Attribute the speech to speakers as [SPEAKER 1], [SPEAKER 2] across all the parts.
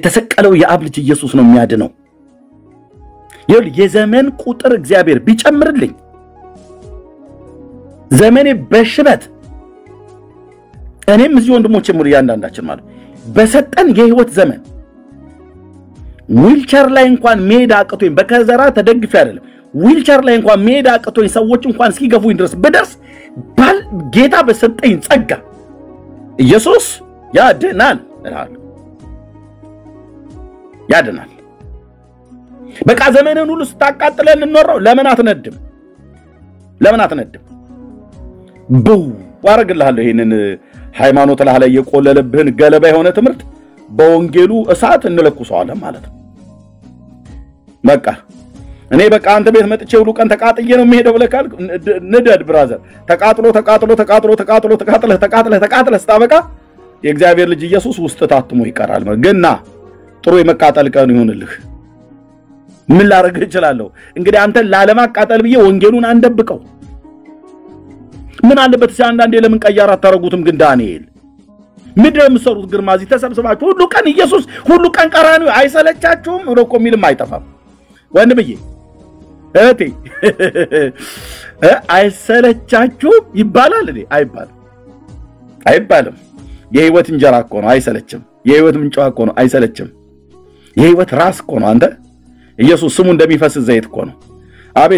[SPEAKER 1] የተሰቀለው የአብ ልጅ ኢየሱስ ነው የሚያድነው ይል የዘመን ቁጥር እግዚአብሔር ቢጨምርልኝ ዘመኔ በሽበት እኔም እዚህ ወንድሞቼ ሙሉ ያንዳንዳችን ማለት በሰጠን የህይወት ዘመን ዊልቸር ላይ እንኳን ሜዳ አቅቶኝ በከዘራ ተደግፌ አይደለም ዊልቸር ላይ እንኳን ሜዳ አቅቶኝ ሰዎች እንኳን እስኪገፉኝ ድረስ በደርስ ባል ጌታ በሰጠኝ ጸጋ ኢየሱስ ያድናል እላለሁ ያድናል በቃ ዘመንን ሁሉ ስታቃጥለን እንኖረው ለምን አትነድም ቡ ዋረግልሃለሁ ይሄንን ሃይማኖት ላይ የቆለለብህን ገለባ የሆነ ትምርት በወንጌሉ እሳት እንለኩሰዋለን ማለት ነው በቃ እኔ በቃ አንተ ቤት መጥቼ ሁሉ ቀን ተቃጥዬ ነው የሚሄደው ብለካል ንደድ ብራዘር ተቃጥሎ ስታበቃ የእግዚአብሔር ልጅ ኢየሱስ ውስጥ ታትሞ ይቀራል ግና ጥሩ የመቃጠል ቀን ይሁንልህ ምን ላረግ እችላለሁ እንግዲህ አንተ ላለማቃጠል ብዬ ወንጌሉን አንደብቀው ምን አለበት ሲያንዳንዴ ለምን ቀያራ ታረጉትም ግን ዳንኤል ምድረም ሰሩት ግርማዚ ተሰብስባችሁ ሁሉ ቀን ኢየሱስ ሁሉ ቀን ቀራኒው አይሰለቻችሁም ሮኮ ሚልም አይጠፋም ወንድምዬ እቴ አይሰለቻችሁም ይባላል እንዴ አይባልም የህይወት እንጀራ እኮ ነው አይሰለችም የህይወት ምንጭ እኮ ነው አይሰለችም የህይወት ራስ እኮ ነው አንተ ኢየሱስ ስሙ እንደሚፈስ ዘይት እኮ ነው አቤ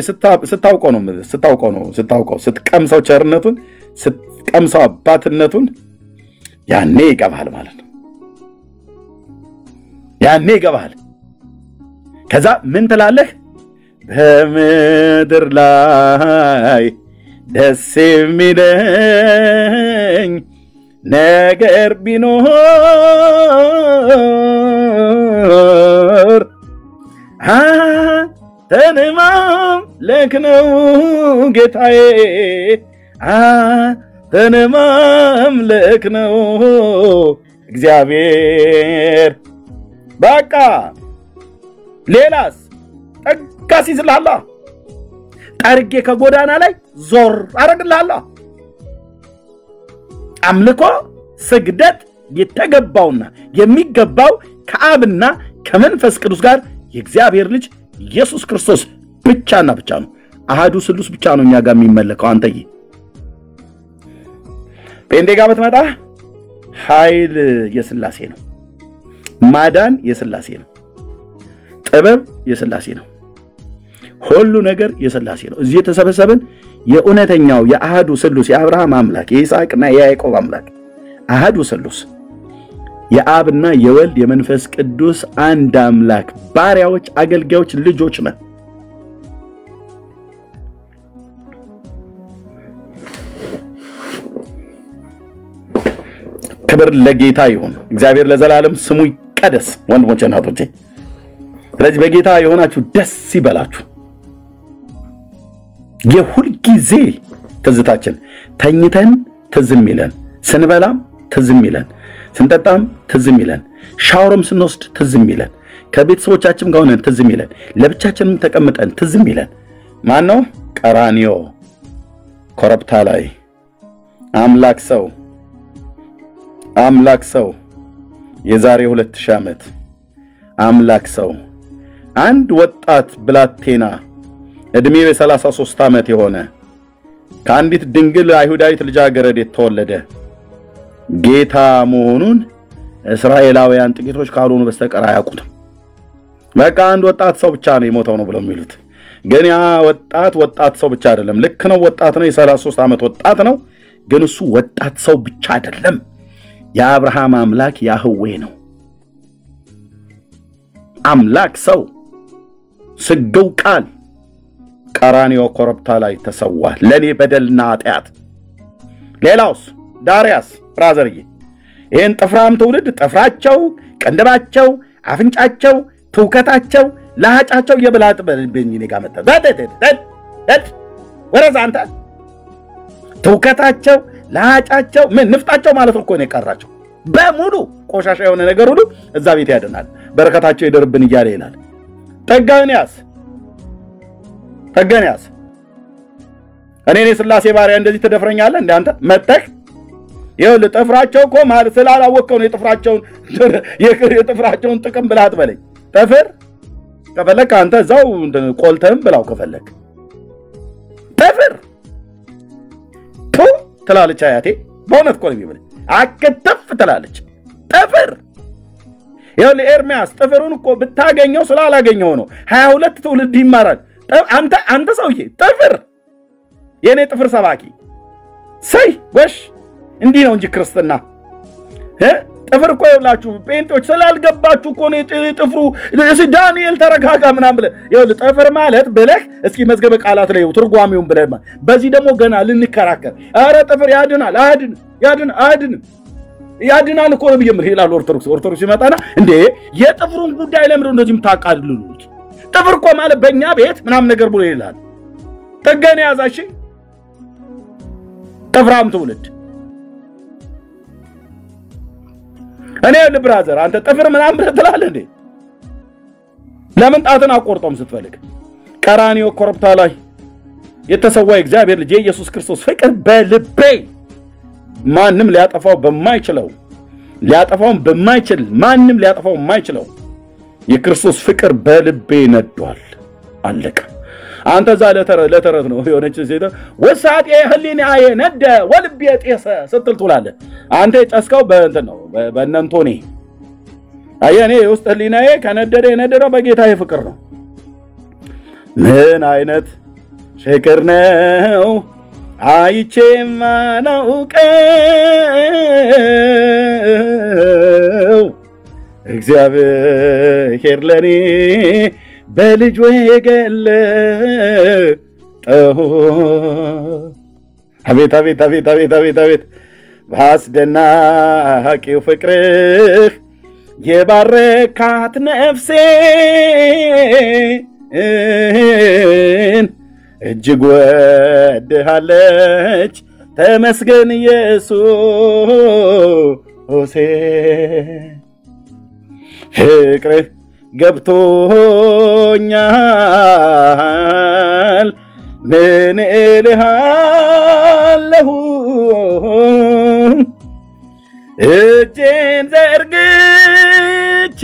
[SPEAKER 1] ስታውቀው ስትቀምሰው ቸርነቱን ስትቀምሰው አባትነቱን ያኔ ይገባል ማለት ነው ያኔ ይገባል ከዛ ምን ትላለህ በምድር ላይ ደስ የሚለኝ ነገር ቢኖር ተነማም ለክነው ጌታዬ ተነማም ለክነው እግዚአብሔር በቃ ሌላስ ጠጋሲ ዝላላ ጠርጌ ከጎዳና ላይ ዞር አረግላላ አምልኮ ስግደት የተገባውና የሚገባው ከአብና ከመንፈስ ቅዱስ ጋር የእግዚአብሔር ልጅ ኢየሱስ ክርስቶስ ብቻና ብቻ ነው አሃዱ ስሉስ ብቻ ነው እኛ ጋር የሚመለከው አንተዬ ጴንጤጋ በተመጣ ኃይል የሥላሴ ነው ማዳን የሥላሴ ነው ጥበብ የሥላሴ ነው ሁሉ ነገር የሥላሴ ነው እዚህ የተሰበሰበን የኡነተኛው የአሃዱ ስሉስ የአብርሃም አምላክ የይስሐቅና የያዕቆብ አምላክ አሃዱ ስሉስ የአብና የወልድ የመንፈስ ቅዱስ አንድ አምላክ ባሪያዎች አገልጋዮች ልጆች ነን ክብር ለጌታ ይሁን እግዚአብሔር ለዘላለም ስሙ ይቀደስ ወንድሞቼ እናቶቼ ስለዚህ በጌታ የሆናችሁ ደስ ይበላችሁ የሁል ጊዜ ትዝታችን ተኝተን ትዝም ይለን ስንበላም ትዝም ይለን ስንጠጣም ትዝም ይለን ሻወርም ስንወስድ ትዝም ይለን ከቤተሰቦቻችን ጋር ሆነን ትዝም ይለን ለብቻችንም ተቀምጠን ትዝም ይለን ማን ነው ቀራኒዮ ኮረብታ ላይ አምላክ ሰው የዛሬ 2000 ዓመት አምላክ ሰው አንድ ወጣት ብላቴና እድሜው 33 ዓመት የሆነ ከአንዲት ድንግል አይሁዳዊት ልጃገረድ የተወለደ ጌታ መሆኑን እስራኤላውያን ጥቂቶች ካልሆኑ በስተቀር አያውቁትም በቃ አንድ ወጣት ሰው ብቻ ነው የሞተው ነው ብለው የሚሉት ግን ያ ወጣት ሰው ብቻ አይደለም ልክ ነው ወጣት ነው የ33 ዓመት ወጣት ነው ግን እሱ ወጣት ሰው ብቻ አይደለም የአብርሃም አምላክ ያህዌ ነው አምላክ ሰው ስገው ቃል ቀራኒዮ ኮረብታ ላይ ተሰዋ ለኔ በደልና ኃጢአት ሌላውስ ዳሪያስ ብራዘርዬ ይሄን ጥፍራም ትውልድ ጥፍራቸው ቀንደባቸው አፍንጫቸው ትውከታቸው ለሃጫቸው የብላጥ በልብኝ እኔ ጋር መጣ ወረዛ አንተ ትውከታቸው ለሃጫቸው ምን ንፍጣቸው ማለት እኮ ነው የቀራቸው በሙሉ ቆሻሻ የሆነ ነገር ሁሉ እዛ ቤት ያደናል በረከታቸው ይደርብን ይያለ ይላል ጠጋንያስ እኔ ሥላሴ ባሪያ እንደዚህ ተደፍረኛለህ እንደ አንተ መጣህ ይኸውልህ ጥፍራቸው እኮ ማለት ስላላወቀው ነው የጥፍራቸውን ጥቅም ብላት በለኝ ጥፍር ከፈለክ አንተ እዛው ቆልተም ብላው ከፈለክ ጥፍር ትላለች አያቴ በእውነት ቆል ቢበል አከተፍ ትላለች ጥፍር ይኸውልህ ኤርሚያስ ጥፍሩን እኮ ብታገኘው ስላላገኘው ነው 22 ትውልድ ይማራል አንተ ሰውዬ ጥፍር የኔ ጥፍር ሰባኪ ሰይ ወሽ እንዲህ ነው እንጂ ክርስትና ጥፍር እኮ ይላችሁ ጴንጤዎች ስላልገባችሁ እኮ ነው ጥፍሩ ዳንኤል ተረጋጋ ምናምን ብለ ይኸውልህ ጥፍር ማለት ብለህ እስኪ መዝገበ ቃላት ላይ ትርጓሜውን ብለህ በዚህ ደግሞ ገና ልንከራከር አረ ጥፍር ያድናል እኮ ነው ብየምር ይላል ኦርቶዶክስ ይመጣና እንዴ የጥፍሩን ጉዳይ ለምን እንደዚህ ምታቃልሉት ጥፍር እኮ ማለት በእኛ ቤት ምናምን ነገር ብሎ ይላል ተገነ ያዛሽ ጥፍራም ትውልድ እኔ ለብራዘር አንተ ጥፍር ምናምን ትላለህ እንዴ ለምን ጣትን አቆርጦም ስትፈልግ ቀራኒዮ ኮረብታ ላይ የተሰዋ እግዚአብሔር ልጅ ኢየሱስ ክርስቶስ ፍቅር በልቤ ማንም ሊያጠፋው በማይችለው የክርስቶስ ፍቅር በልቤ ነዷል አለቀ አንተ ዛ ለተረት ነው የሆነች ሴት ወሳጤ ህሊናዬ ነደ ወልቤ ጤሰ ስትል ትላለህ አንተ ጨስከው በእንት ነው በእነንቶኔ አየኔ ውስጥ ህሊናዬ ከነደደ የነደደው በጌታዬ ፍቅር ነው ምን አይነት ፍቅር ነው አይቼማ ናውቀው እግዚአብሔር ለኔ በልጅ ወገለጠው አቤት ባስደናቂው ፍቅርህ የባረካት ነፍሴን እጅግ ወድሃለች ተመስገን ኢየሱስ ፍቅርህ ገብቶኛል ምን እልሃለሁ እጄን ዘርግቼ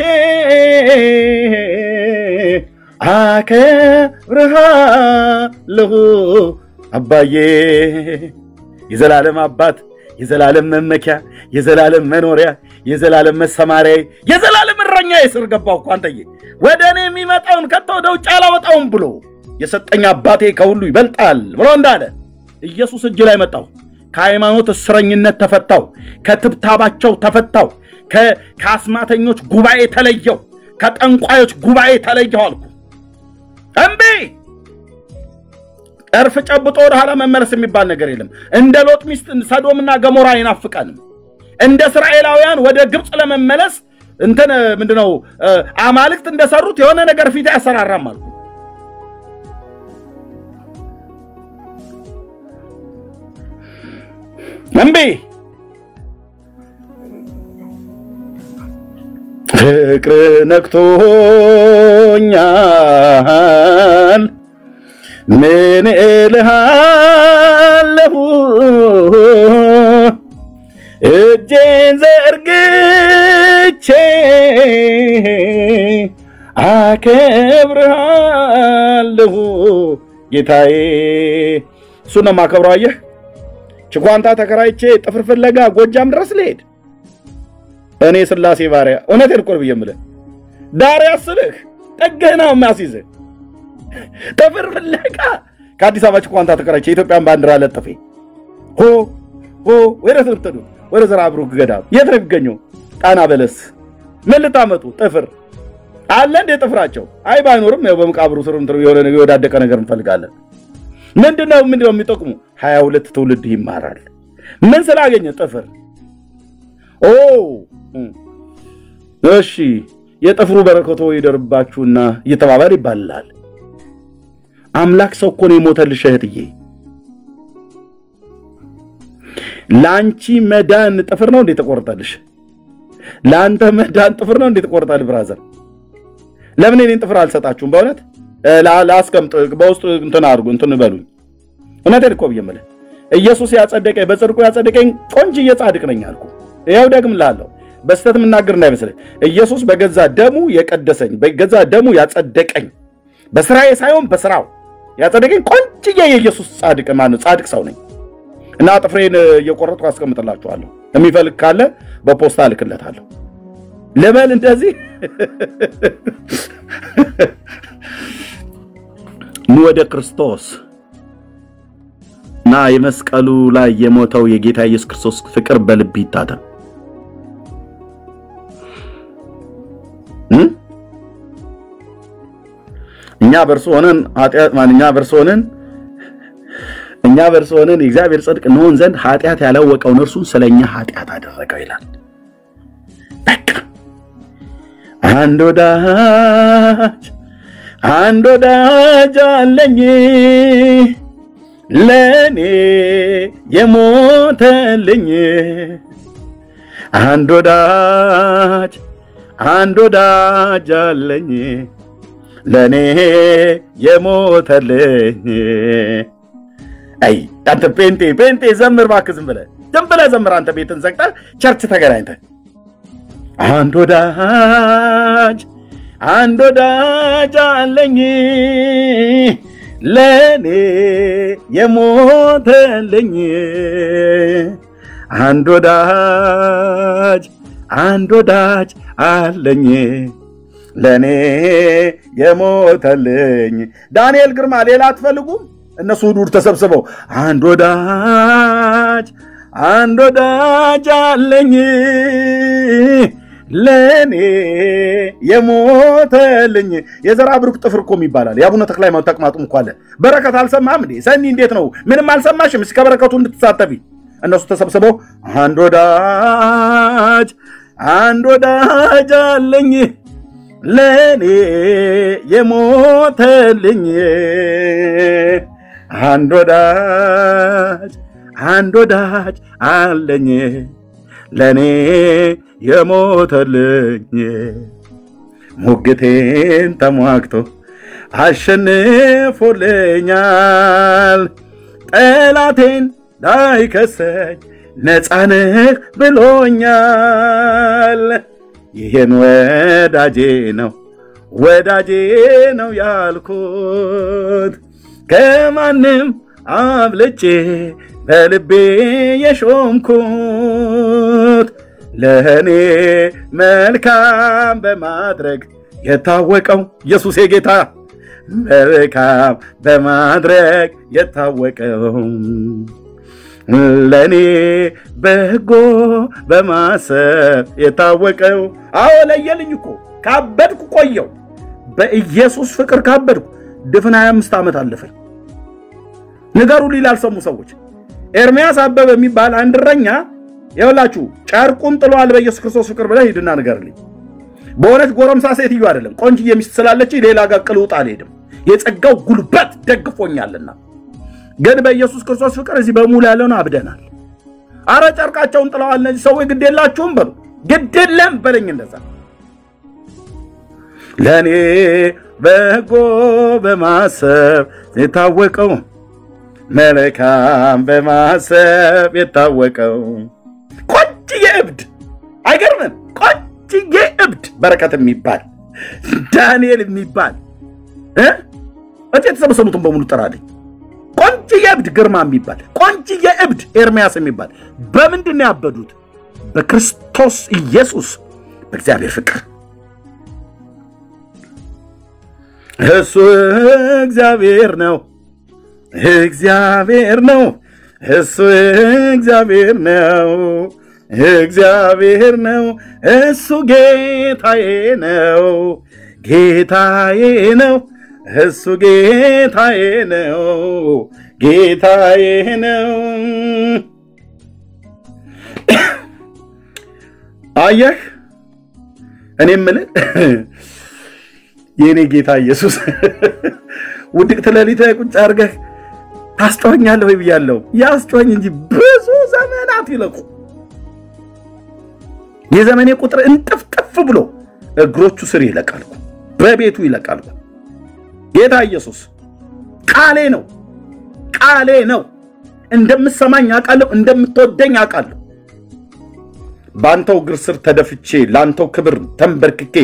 [SPEAKER 1] አከብርሃለሁ አባዬ የዘላለም አባት የዘላለም መመኪያ የዘላለም መኖሪያ የዘላለም መሰማሪያ የዘላለም እረኛ ይስር ገባው ቋንተዬ ወደኔ የሚመጣውን ከተወደ ውጭ አላወጣውም ብሎ የሰጠኝ አባቴ ከሁሉ ይበልጣል ብሎ እንዳለ ኢየሱስ እጅ ላይ መጣው ከሃይማኖት እስረኝነት ተፈታው ከትብታባቸው ተፈታው ከአስማተኞች ጉባኤ ተለየው ከጠንቋዮች ጉባኤ ተለየው አልኩ እምቢ እርፍ ጨብጦ ወደ ኋላ መመለስ የሚባል ነገር የለም እንደ ሎጥ ሚስት ሰዶምና ገሞራ ይናፍቃል እንደ እስራኤላውያን ወደ ግብጽ ለመመለስ እንተነ ምንድነው አማልክት እንደሰሩት የሆነ ነገር ፊት ያሰራራም አልኩ እምቢ ፍቅር ነክቶኛል ምን እልሃለሁ እጄን ዘርግቼ አከብርሃለሁ ጌታዬ እሱን ነው የማከብረው አየህ ችጓንታ ተከራይቼ ጥፍር ፍለጋ ጎጃም ድረስ ልሄድ እኔ ስላሴ ባሪያ እውነቴን እኮ ብየምልህ ዳር ያስልህ ጠገና ማስይዝህ ጥፍር ፍለጋ ከአዲስ አበባ ችጓንታ ተከራይቼ ኢትዮጵያን ባንዲራ ለጥፌ ወደ ዘራብሩክ ገዳም የት ነው የሚገኘው ጣና በለስ ምን ልታመጡ ጥፍር አለ እንደ ጥፍራቸው አይ ባይኖርም ያው በመቃብሩ ስር የሆነ ነገር ወዳደቀ ነገር እንፈልጋለን ምንድነው የሚጠቅሙ 22 ትውልድ ይማራል ምን ስላገኘ ጥፍር እሺ የጥፍሩ በረከቶ ይደርባችሁና እየተባባል ይባላል አምላክ ሰው እኮ ነው የሞተልሽ እህትዬ ላንቺ መዳን ጥፍር ነው እንዴ ተቆርጣልሽ ላንተ መዳን ጥፍር ነው እንዴ ተቆርጣል ብራዘር ለምን እኔን ጥፍር አልሰጣችሁም በእውነት ላስቀምጥ በውስጥ እንትን አድርጉ እንትን በሉኝ እውነቴን እኮ ብየምልህ ኢየሱስ ያጸደቀኝ በጽድቁ ያጸደቀኝ ቆንጅዬ ጻድቅ ነኝ አልኩ። ይሄው ደግምላለሁ በስተት ምናገር እንዳይመስልህ ኢየሱስ በገዛ ደሙ የቀደሰኝ በገዛ ደሙ ያጸደቀኝ በስራዬ ሳይሆን በስራው ያጸደቀኝ ቆንጅዬ የኢየሱስ ጻድቅ ማን ጻድቅ ሰው ነኝ እና ጥፍሬን እየቆረጥኩ አስቀምጥላችኋለሁ የሚፈልግ ካለ በፖስታ ልክለታለሁ ለበል እንደዚህ ወደ ክርስቶስ ና የመስቀሉ ላይ የሞተው የጌታ ኢየሱስ ክርስቶስ ፍቅር በልብ ይታተም እኛ በርሱ ሆነን ኃጢአት ማንኛ በርሱ ሆነን እግዚአብሔር ጽድቅ ነውን ዘንድ ኃጢአት ያላወቀው እርሱን ስለኛ ኃጢአት አደረገው ይላል በቃ አንድ ወዳጅ አለኝ ለኔ የሞተልኝ አንድ ወዳጅ አለኝ ለኔ የሞተልኝ አይ አንተ ጴንጤ ዘምር እባክህ ዝም ብለህ ዘምር አንተ ቤትን ዘግተህ ቸርች ተገናኝተህ አንድ ወዳጅ አለኝ ለኔ የሞተልኝ አንድ ወዳጅ አለኝ ለኔ የሞተልኝ ዳንኤል ግርማ ሌላ አትፈልጉም እነሱ ሁሉ ተሰብስበው አንድ ወዳጅ አለኝ ለኔ የሞተልኝ የዘራ ብሩክ ጥፍርኮ ይባላል ያቡነ ተክላይ ማውጣቅማጡም እንኳን በረከት አልሰማም እንዴ ሰኒ እንዴት ነው ምንም አልሰማሽም እስከ በረከቱ እንድትሳተፊ እነሱ ተሰብስበው አንድ ወዳጅ አለኝ ለኔ የሞተልኝ አንድ ወዳጅ አለኝ ለኔ የሞተልኝ ሙግቴን ተሟግቶ አሸንፎልኛል ጠላቴን ላይከሰኝ ነፃነህ ብሎኛል ይሄን ወዳጄ ነው ያልኩት ከማንም አብልጬ በልቤ የሾምኩት ለኔ መልካም በማድረግ የታወቀው ኢየሱስ የጌታ መልካም በማድረግ የታወቀው ለኔ በጎ በማሰብ የታወቀው አዎ ለየልኝ እኮ ካበድኩ ቆየው በኢየሱስ ፍቅር ካበድኩ ድፍና 25 ዓመት አለፈኝ ነገሩ ሊላልሰሙ ሰዎች ኤርሚያስ አበበ የሚባል አንድረኛ ይኸውላችሁ ጫርቁን ጥሏል በኢየሱስ ክርስቶስ ፍቅር ብለህ ሂድና ንገርልኝ በእውነት ጎረምሳ ሴትዮ አይደለም ቆንጅዬ ሚስት ስላለች ሌላ ጋር ቅልውጥ አልሄድም የጸጋው ጉልበት ደግፎኛልና ግን በኢየሱስ ክርስቶስ ፍቅር እዚህ በሙሉ ያለውን አብደናል አረ ጫርቃቸውን ጥለዋል እነዚህ ሰዎች ግዴላችሁም በሉ ግዴለም በለኝ እንደዛ ለኔ በጎ በማሰብ የታወቀው መልካም በማሰብ የታወቀው ቆንጅዬ እብድ አይገርምም ቆንጅዬ እብድ በረከት የሚባል ዳንኤል የሚባል እቴ ተሰበሰቡትን በሙሉ ጠራልኝ ቆንጅዬ እብድ ግርማ የሚባል ቆንጅዬ እብድ ኤርሚያስ የሚባል በምንድነው ያበዱት በክርስቶስ ኢየሱስ በእግዚአብሔር ፍቅር እሱ እግዚአብሔር ነው እሱ እግዚአብሔር ነው እሱ ጌታዬ ነው እሱ ጌታዬ ነው አየህ እኔ የምልህ የኔ ጌታ ኢየሱስ ውድቅት ለሊት ቁጭ አርገህ ታስጮኛለህ ወይ ብያለሁ ያስጮኝ እንጂ ብዙ ዘመናት ይለቁ የዘመኔ ቁጥር እንጥፍጥፍ ብሎ እግሮቹ ስር ይለቃል በቤቱ ይለቃል ጌታ ኢየሱስ ቃሌ ነው እንደምትሰማኝ አውቃለሁ እንደምትወደኝ አውቃለሁ ባንተው እግር ስር ተደፍቼ ላንተው ክብር ተንበርክኬ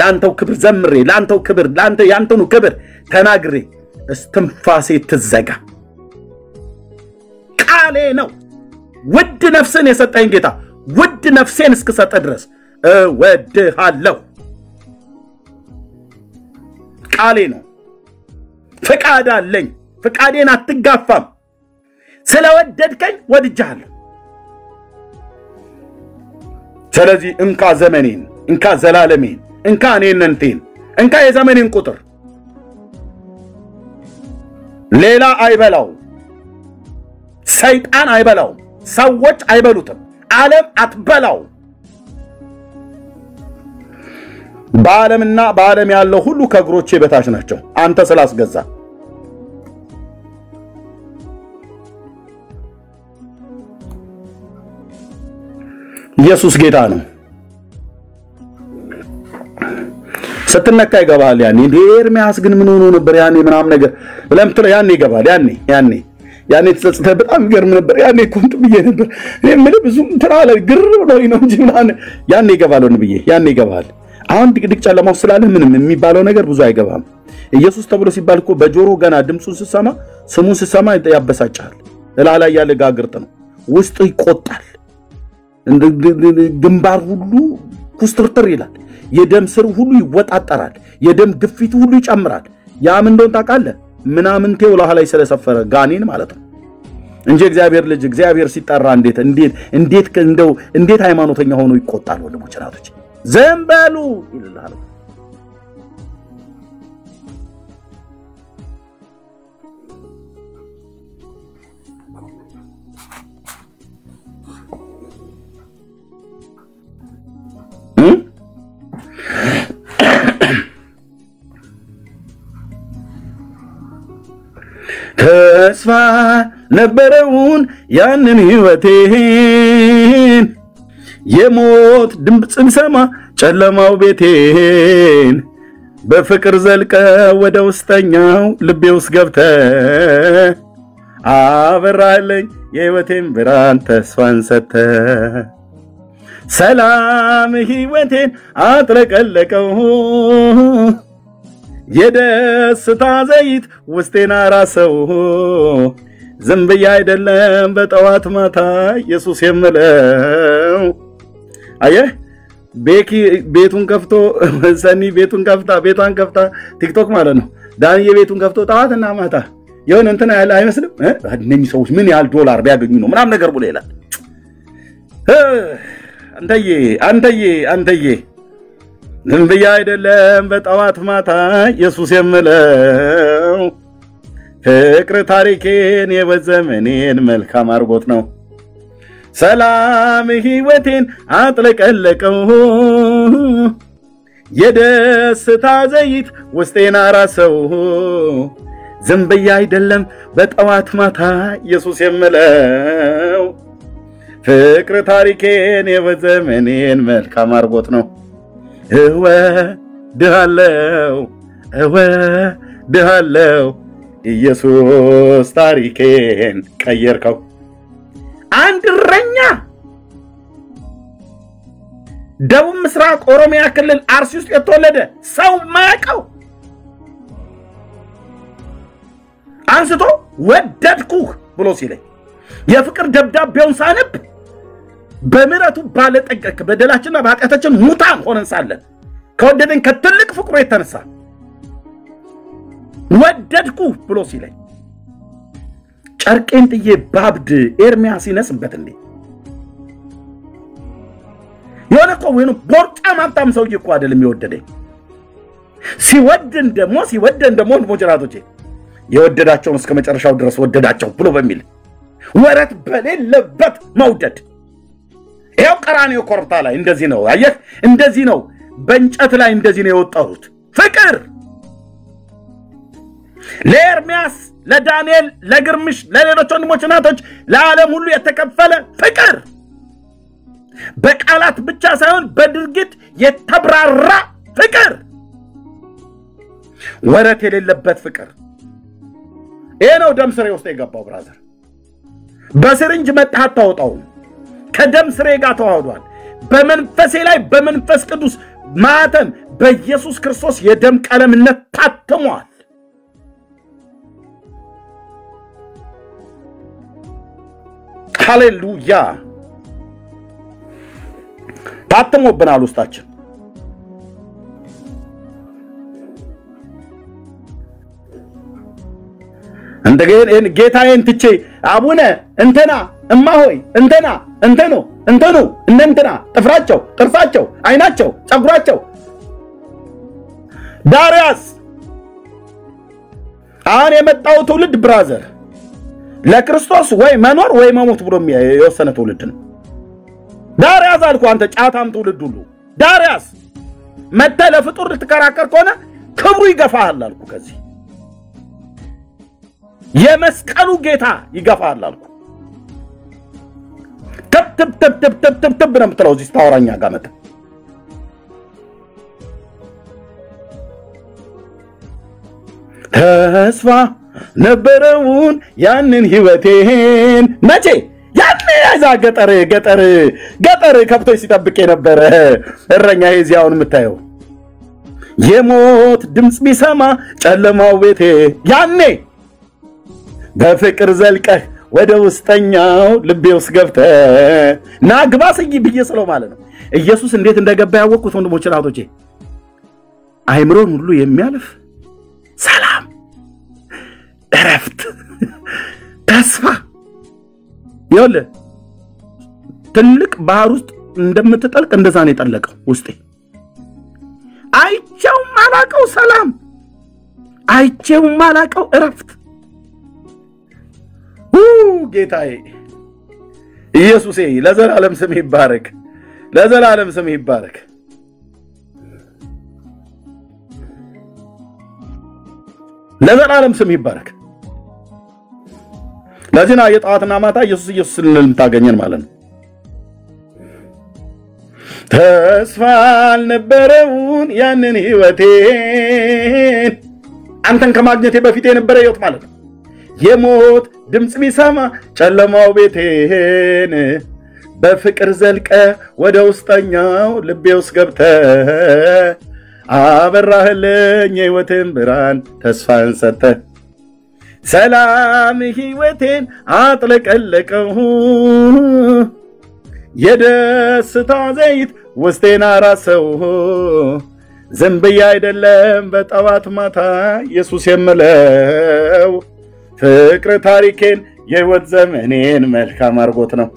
[SPEAKER 1] ላንተው ክብር ዘምሬ ላንተው ክብር ላንተ ያንተኑ ክብር ተናግሬ እስትንፋሴ ትዘጋ ቃሌ ነው ውድ ነፍስን የሰጠኝ ጌታ ውድ ነፍሴን እስከሰጠ ድረስ እወድሃለሁ ቃሌ ነው ፍቃድ አለኝ ፍቃዴን አትጋፋም ስለወደድከኝ ወድጃለሁ ስለዚህ እንካ ዘመኔን እንካ ዘላለሜን እንካ እኔነንቴን እንካ የዘመኔን ቁጥር ሌላ አይበላው ሰይጣን አይበላው ሰዎች አይበሉትም ዓለም አትበላው በዓለም ያለው ሁሉ ከእግሮቼ በታች ናቸው አንተ ስላስገዛ ኢየሱስ ጌታ ነው ስትነካ ይገባል ያኔ ኤርሚያስ ግን ምን ሆኖ ነበር ያኔ ምናም ነገር ለምትለ ያኔ ይገባል ያኔ ተጸጸተ በጣም ይገርም ነበር ያኔ ኮንት ብዬ ነበር እኔ ብዙ ተራለ ግር ብሎኝ ነው እንጂ ያኔ ይገባል ነው ብዬ ያኔ ይገባል አሁን ድቅድቅ ጨለማው ስላለ ምንም የሚባለው ነገር ብዙ አይገባም ኢየሱስ ተብሎ ሲባል እኮ በጆሮ ገና ድምጹን ሲሰማ ስሙን ሲሰማ ያበሳጫል እላላ ያለ ጋግርጥ ነው ውስጥ ይቆጣል ግንባር ሁሉ ኩስትርትር ይላል የደም ስር ሁሉ ይወጣጣራል የደም ግፊት ሁሉ ይጨምራል ያ ምን እንደሆነ ታውቃለህ ምናምንቴው ላይ ስለሰፈረ ጋኔን ማለት ነው እንጂ እግዚአብሔር ልጅ እግዚአብሔር ሲጣራ እንዴት ሃይማኖተኛ ሆኖ ይቆጣል ወንድሞች ናቶች ዘንበሉ ይላል ተስፋ ነበረውን ያንን ህይወቴን የሞት ድምጽ ሰማ ጨለማው ቤቴን በፍቅር ዘልቀ ወደ ውስጠኛው ልቤ ውስጥ ገብተ አበራለኝ የህይወቴን ብርሃን ተስፋን ሰተ ሰላም ህይወቴን አጥለቀለቀው የደስታ ዘይት ውስጤን አራሰው ዝምብያ አይደለም በጠዋት ማታ ኢየሱስ የምለው አየህ ቤኪ ቤቱን ከፍቶ ሰኒ ቤቱን ከፍታ ቲክቶክ ማለት ነው ዳንዬ ቤቱን ከፍቶ ጠዋትና ማታ የሆነ እንትና ያለ አይመስልም እነኚህ ሰዎች ምን ያህል ዶላር ቢያገኙ ነው ምናም ነገር ብሎ ይላል አንተዬ ዝምብያ አይደለም በጠዋት ማታ ኢየሱስ የምለው ፍቅር ታሪኬን የወዘመኔን መልካም አርጎት ነው ሰላም ህይወቴን አጥለቀለቀው የደስታ ዘይት ውስጤን አራሰው ዝምብያ አይደለም በጠዋት ማታ ኢየሱስ የምለው ፍቅር ታሪኬን የወዘመኔን መልካም አርጎት ነው እወድሃለሁ ኢየሱስ ታሪኬን ቀየርከው አንድ እረኛ ደቡብ ምስራቅ ኦሮሚያ ክልል አርሲ ውስጥ የተወለደ ሰው ማያውቀው አንስቶ ወደድኩህ ብሎ ሲለኝ የፍቅር ደብዳቤውን ሳነብ በመረቱ ባለጠቀቅ በደላችንና በኃጢአታችን ሙታን ሆነን ሳለን ከወደደን ከትልቅ ፍቅሩ የተነሳ ወደድኩህ ብሎ ሲለኝ ጨርቄን ጥዬ ባብድ ኤርሚያስ ይነስበት እንዴ የሆነ እኮ ወይኑ ቦርጫም ሀብታም ሰውዬ እኮ አይደለም የወደደኝ ሲወደን ደግሞ ሞጀራቶቼ የወደዳቸውን እስከ መጨረሻው ድረስ ወደዳቸው ብሎ በሚል ወረት በሌለበት መውደድ ይሄው ቀራኒዮ ኮርታ ላይ እንደዚህ ነው አየህ እንደዚህ ነው በእንጨት ላይ እንደዚህ ነው የወጣሁት ፍቅር ለኤርሚያስ ለዳንኤል ለግርምሽ ለሌሎች ወንድሞች እናቶች ለዓለም ሁሉ የተከፈለ ፍቅር በቃላት ብቻ ሳይሆን በድርጊት የተብራራ ፍቅር ወረት የሌለበት ፍቅር ይሄ ነው ደም ስሬ ውስጥ የገባው ብራዘር በስርንጅ መጣህ አታወጣው ከደም ስሬ ጋር ተዋህዷል በመንፈሴ ላይ በመንፈስ ቅዱስ ማተም በኢየሱስ ክርስቶስ የደም ቀለምነት ታትሟል ሃሌሉያ ታትሞብናል ውስጣችን እንደገና ጌታዬን ትቼ አቡነ እንተና እማሆይ እንተና እንተኑ እንንተና ጥፍራቸው አይናቸው ጸጉራቸው ዳሪያስ አሁን የመጣው ትውልድ ብራዘር ለክርስቶስ ወይ መኖር ወይ መሞት ብሎ የወሰነ ትውልድ ነው ዳሪያስ አልኩ አንተ ጫታም ትውልድ ሁሉ ዳሪያስ መተ ለፍጡር ልትከራከር ከሆነ ክብሩ ይገፋሃል አልኩ ከዚህ የመስቀሉ ጌታ ይገፋሃል አልኩ ተብ ነው የምትለው እዚህ ታወራኛ ጋር መጣ ተስፋ ነበረውን ያንን ህይወቴን መቼ ያኔ ያዛ ገጠር ከብቶች ሲጠብቅ የነበረ እረኛ እዚያውን የምታየው የሞት ድምጽ ቢሰማ ጨለማው ቤቴ ያኔ በፍቅር ዘልቀህ ወደ ውስጠኛው ልቤ ውስጥ ገብተህ ናግባ ሰይ በየሰለው ማለት ነው ኢየሱስ እንዴት እንደገባ ያወቁት ወንድሞችና እህቶቼ አይምሮን ሁሉ የሚያልፍ ሰላም እረፍት ተስፋ ይወለ ትልቅ ባህር ውስጥ እንደምትጠልቅ እንደዛ ነው የጠለቀው ውስጤ አይቼው ማላቀው ሰላም አይቼው ማላቀው እረፍት ጌታዬ ኢየሱሴ ለዘላለም ስም ይባረክ ለዘላለም ስም ይባረክ ለዘላለም ስም ይባረክ ለዚህና የጣዋትና ማታ ኢየሱስ ልንታገኘን ማለት ነው ተስፋ አልነበረውን ያንን ህይወቴን አንተን ከማግኘቴ በፊት የነበረ ህይወት ማለት ነው የሞት ድምጽ ቢሰማ ጨለማው ቤቴን በፍቅር ዘልቀ ወደ ውስጠኛው ልቤ ውስጥ ገብተ አበራህልኝ የህይወቴን ብርሃን ተስፋን ሰጠ ሰላም ህይወቴን አጥለቀለቀው የደስታ ዘይት ውስጤን አራሰው ዝምብያ አይደለም በጠዋት ማታ ኢየሱስ የምለው ፍቅር ታሪኬን የህይወት ዘመኔን መልካም አርጎት ነው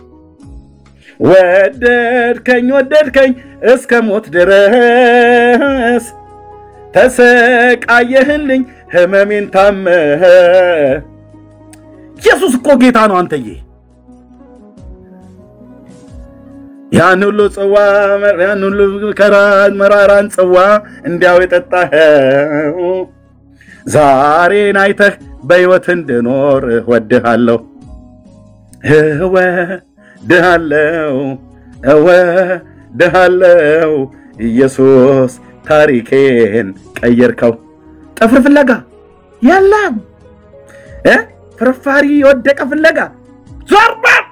[SPEAKER 1] ወደድከኝ እስከ ሞት ድረስ ተሰቃየህልኝ ህመሜን ታመህ ኢየሱስ እኮ ጌታ ነው አንተዬ ያን ሁሉ ጽዋ ያን ሁሉ መራራን ጽዋ እንዲያው የጠጣኸው ዛሬን አይተህ በህይወት እንድኖር ወድሃለሁ እወድሃለሁ ኢየሱስ ታሪኬን ቀየርከው ጥፍር ፍለጋ ያለም ፍርፋሪ ወደቀ ፍለጋ ዞርባል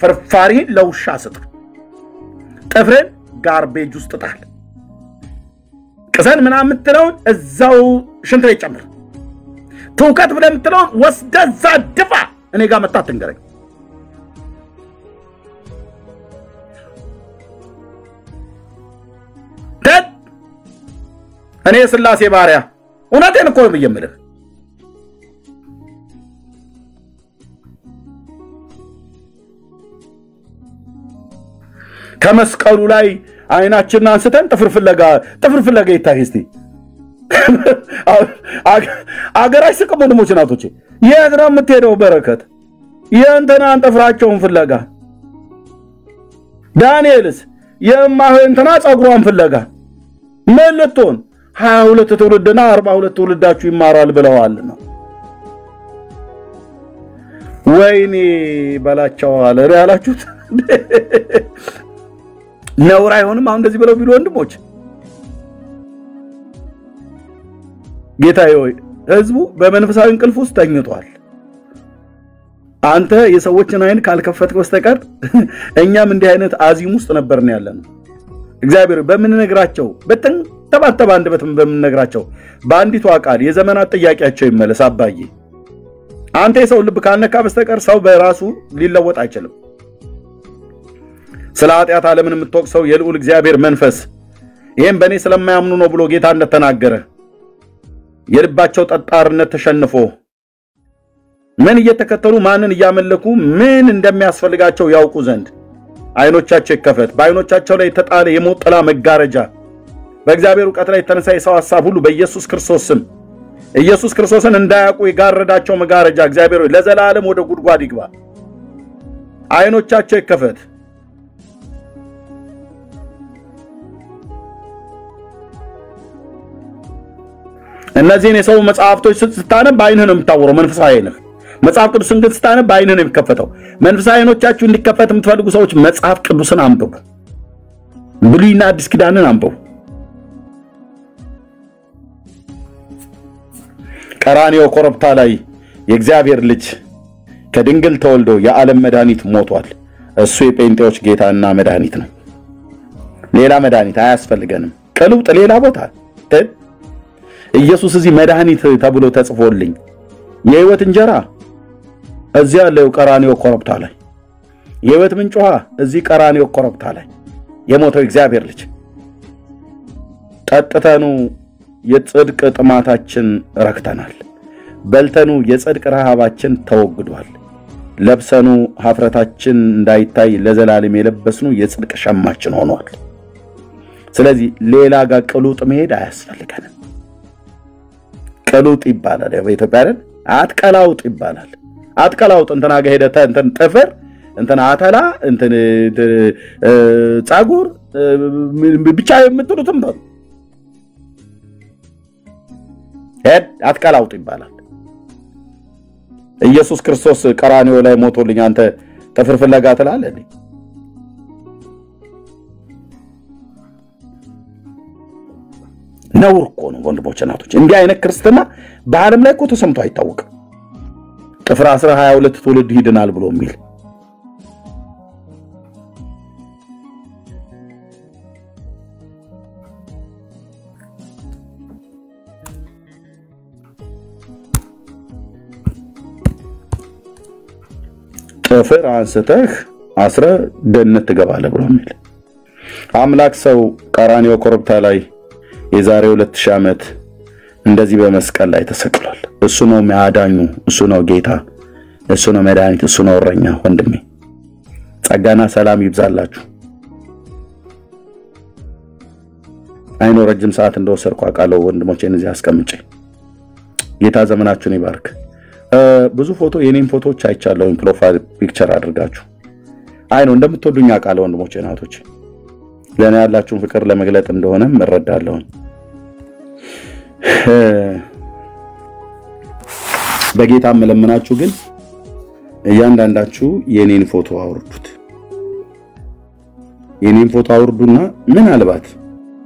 [SPEAKER 1] ፍርፋሪ ለውሻ ስጥ ጥፍርን ጋርቤጅ ውስጥ ጣል ቅሰን ምናምን ምትለው እዛው ሽንት ላይ ጨምር ተውቀት ብለ ምትለው ወስደዛ ድፋ እኔ ጋር መጣት እንገረኝ እኔ ስላሴ ባሪያ እውነቴን እኮ ነው የምልህ ከመስቀሉ ላይ አይናችንን አንስተን ጥፍር ፍለጋ ይታይስቲ አገራሽ ስቀም ወንድሞች ናቶቼ የግራ ምትሄደው በረከት የእንተናን ጥፍራቸውን ፍለጋ ዳንኤልስ የማህንተና ጸጉሯን ፍለጋ መልቶን 22 ትውልድና 42 ትውልዳችሁ ይማራል ብለዋል ነው ወይኔ በላቸው አለ ያላችሁት ነውር አይሆንም አሁን እንደዚህ ብለው ቢሉ ወንድሞች ጌታዬ ሆይ ህዝቡ በመንፈሳዊ እንቅልፍ ውስጥ ተኝቷል አንተ የሰዎችን አይን ካልከፈትክ በስተቀር እኛም እንዲህ አይነት አዚም ውስጥ ነበርን ያለነው። እግዚአብሔር በመንነግራቸው በተንተባተባ አንደበት በመንነግራቸው በአንዲቷ ቃል የዘመናት ጥያቄያቸው ይመለስ። አባዬ አንተ የሰው ልብ ካልነካ በስተቀር ሰው በራሱ ሊለወጥ አይችልም። ስለ ኃጢአት ዓለምን የምትወቅሰው የልዑል እግዚአብሔር መንፈስ ይሄን በእኔ ስለማያምኑ ነው ብሎ ጌታ እንደተናገረ የልባቸው ጠጣርነት ተሸንፎ ምን እየተከተሉ ማንን እያመለኩ ምን እንደሚያስፈልጋቸው ያውቁ ዘንድ አይኖቻቸው ይከፈት። በአይኖቻቸው ላይ ተጣለ የሞት ጥላ መጋረጃ በእግዚአብሔር ዕውቀት ላይ የተነሳ የሰው ሐሳብ ሁሉ በኢየሱስ ክርስቶስ ስም ኢየሱስ ክርስቶስን እንዳያውቁ የጋረዳቸው መጋረጃ እግዚአብሔር ለዘላለም ወደ ጉድጓድ ይግባ። አይኖቻቸው ይከፈት። እነዚህን የሰው መጽሐፍቶች ስታነብ አይንህ ነው የምታወረው። መንፈሳዊ አይንህ መጽሐፍ ቅዱስን ግን ስታነብ አይንህ ነው የሚከፈተው። መንፈሳዊ አይኖቻችሁ እንዲከፈት የምትፈልጉ ሰዎች መጽሐፍ ቅዱስን አንብቡ። ብሉይና አዲስ ኪዳንን አንብቡ። ቀራንዮ ኮረብታ ላይ የእግዚአብሔር ልጅ ከድንግል ተወልዶ የዓለም መድኃኒት ሞቷል። እሱ የጴንጤዎች ጌታና መድኃኒት ነው። ሌላ መድኃኒት አያስፈልገንም። ቀሉጥ ሌላ ቦታ ኢየሱስ እዚህ መድኃኒት ተብሎ ተጽፎልኝ የህይወት እንጀራ እዚህ ያለው ቀራንዮ ኮረብታ ላይ የህይወት ምንጭ ውሃ እዚህ ቀራንዮ ኮረብታ ላይ የሞተው እግዚአብሔር ልጅ ጠጥተኑ የጽድቅ ጥማታችን ረክተናል። በልተኑ የጽድቅ ረሃባችን ተወግዷል። ለብሰኑ ሀፍረታችን እንዳይታይ ለዘላለም የለበስኑ የጽድቅ ሸማችን ሆኗል። ስለዚህ ሌላ ጋር ቅሉጥ መሄድ አያስፈልገንም። ቅሉጥ ይባላል በኢትዮጵያ አይደል? አትቀላውጥ ይባላል። አትቀላውጥ እንትና ጋር ሄደህ እንትን ጥፍር እንትና አተላ እንትን ጻጉር ብቻ የምትሉትም በሉ አትቀላውጥ ይባላል። ኢየሱስ ክርስቶስ ቀራንዮ ላይ ሞቶልኝ አንተ ጥፍር ፍለጋ ትላለህ እንዴ? ነውር እኮ ነው ወንድሞች እናቶች። እንዲህ አይነት ክርስትና በዓለም ላይ እኮ ተሰምቶ አይታወቅም። ጥፍር 22 ትውልድ ይድናል ብሎ የሚል ጥፍር አንስተህ አስረ ደነት ትገባለህ ብሎ የሚል አምላክ ሰው ቀራንዮ ኮረብታ ላይ የዛሬ 2000 ዓመት እንደዚህ በመስቀል ላይ ተሰቅሏል። እሱ ነው የሚያዳኙ፣ እሱ ነው ጌታ፣ እሱ ነው መድኃኒት፣ እሱ ነው እረኛ። ወንድሜ ጸጋና ሰላም ይብዛላችሁ። አይኖ ረጅም ሰዓት እንደወሰድኩ አውቃለሁ ወንድሞቼን እዚህ አስቀምጬ። ጌታ ዘመናችሁን ይባርክ። ብዙ ፎቶ የኔን ፎቶዎች አይቻለሁ ፕሮፋይል ፒክቸር አድርጋችሁ አይኖ እንደምትወዱኝ አውቃለሁ ወንድሞቼ እናቶች። ለኔ ያላችሁን ፍቅር ለመግለጥ እንደሆነ እረዳለሁ። በጌታ መለመናችሁ ግን እያንዳንዳችሁ የኔን ፎቶ አውርዱት። የኔን ፎቶ አውርዱና